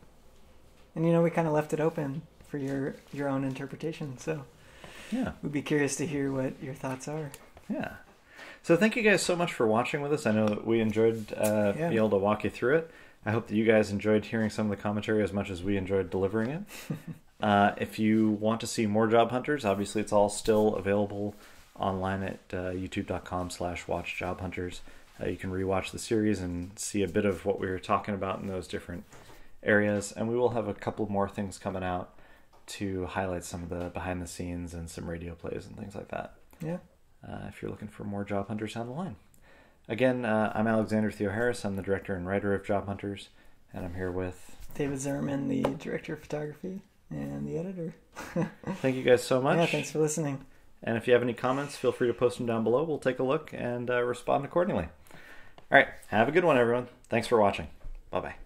And we kind of left it open for your own interpretation, so we'd be curious to hear what your thoughts are.
Yeah. So thank you guys so much for watching with us. I know that we enjoyed being able to walk you through it. I hope that you guys enjoyed hearing some of the commentary as much as we enjoyed delivering it. If you want to see more Job Hunters, obviously it's all still available online at youtube.com/watchjobhunters. You can rewatch the series and see a bit of what we were talking about in those different areas. And we will have a couple more things coming out to highlight some of the behind the scenes and some radio plays and things like that.
Yeah.
If you're looking for more Job Hunters down the line. Again, I'm Alexander Theo Harris. I'm the director and writer of Job Hunters, and I'm here with
David Zimmerman, the director of photography and the editor.
Thank you guys so much.
Yeah, thanks for listening.
And if you have any comments, feel free to post them down below. We'll take a look and respond accordingly. All right, have a good one, everyone. Thanks for watching. Bye-bye.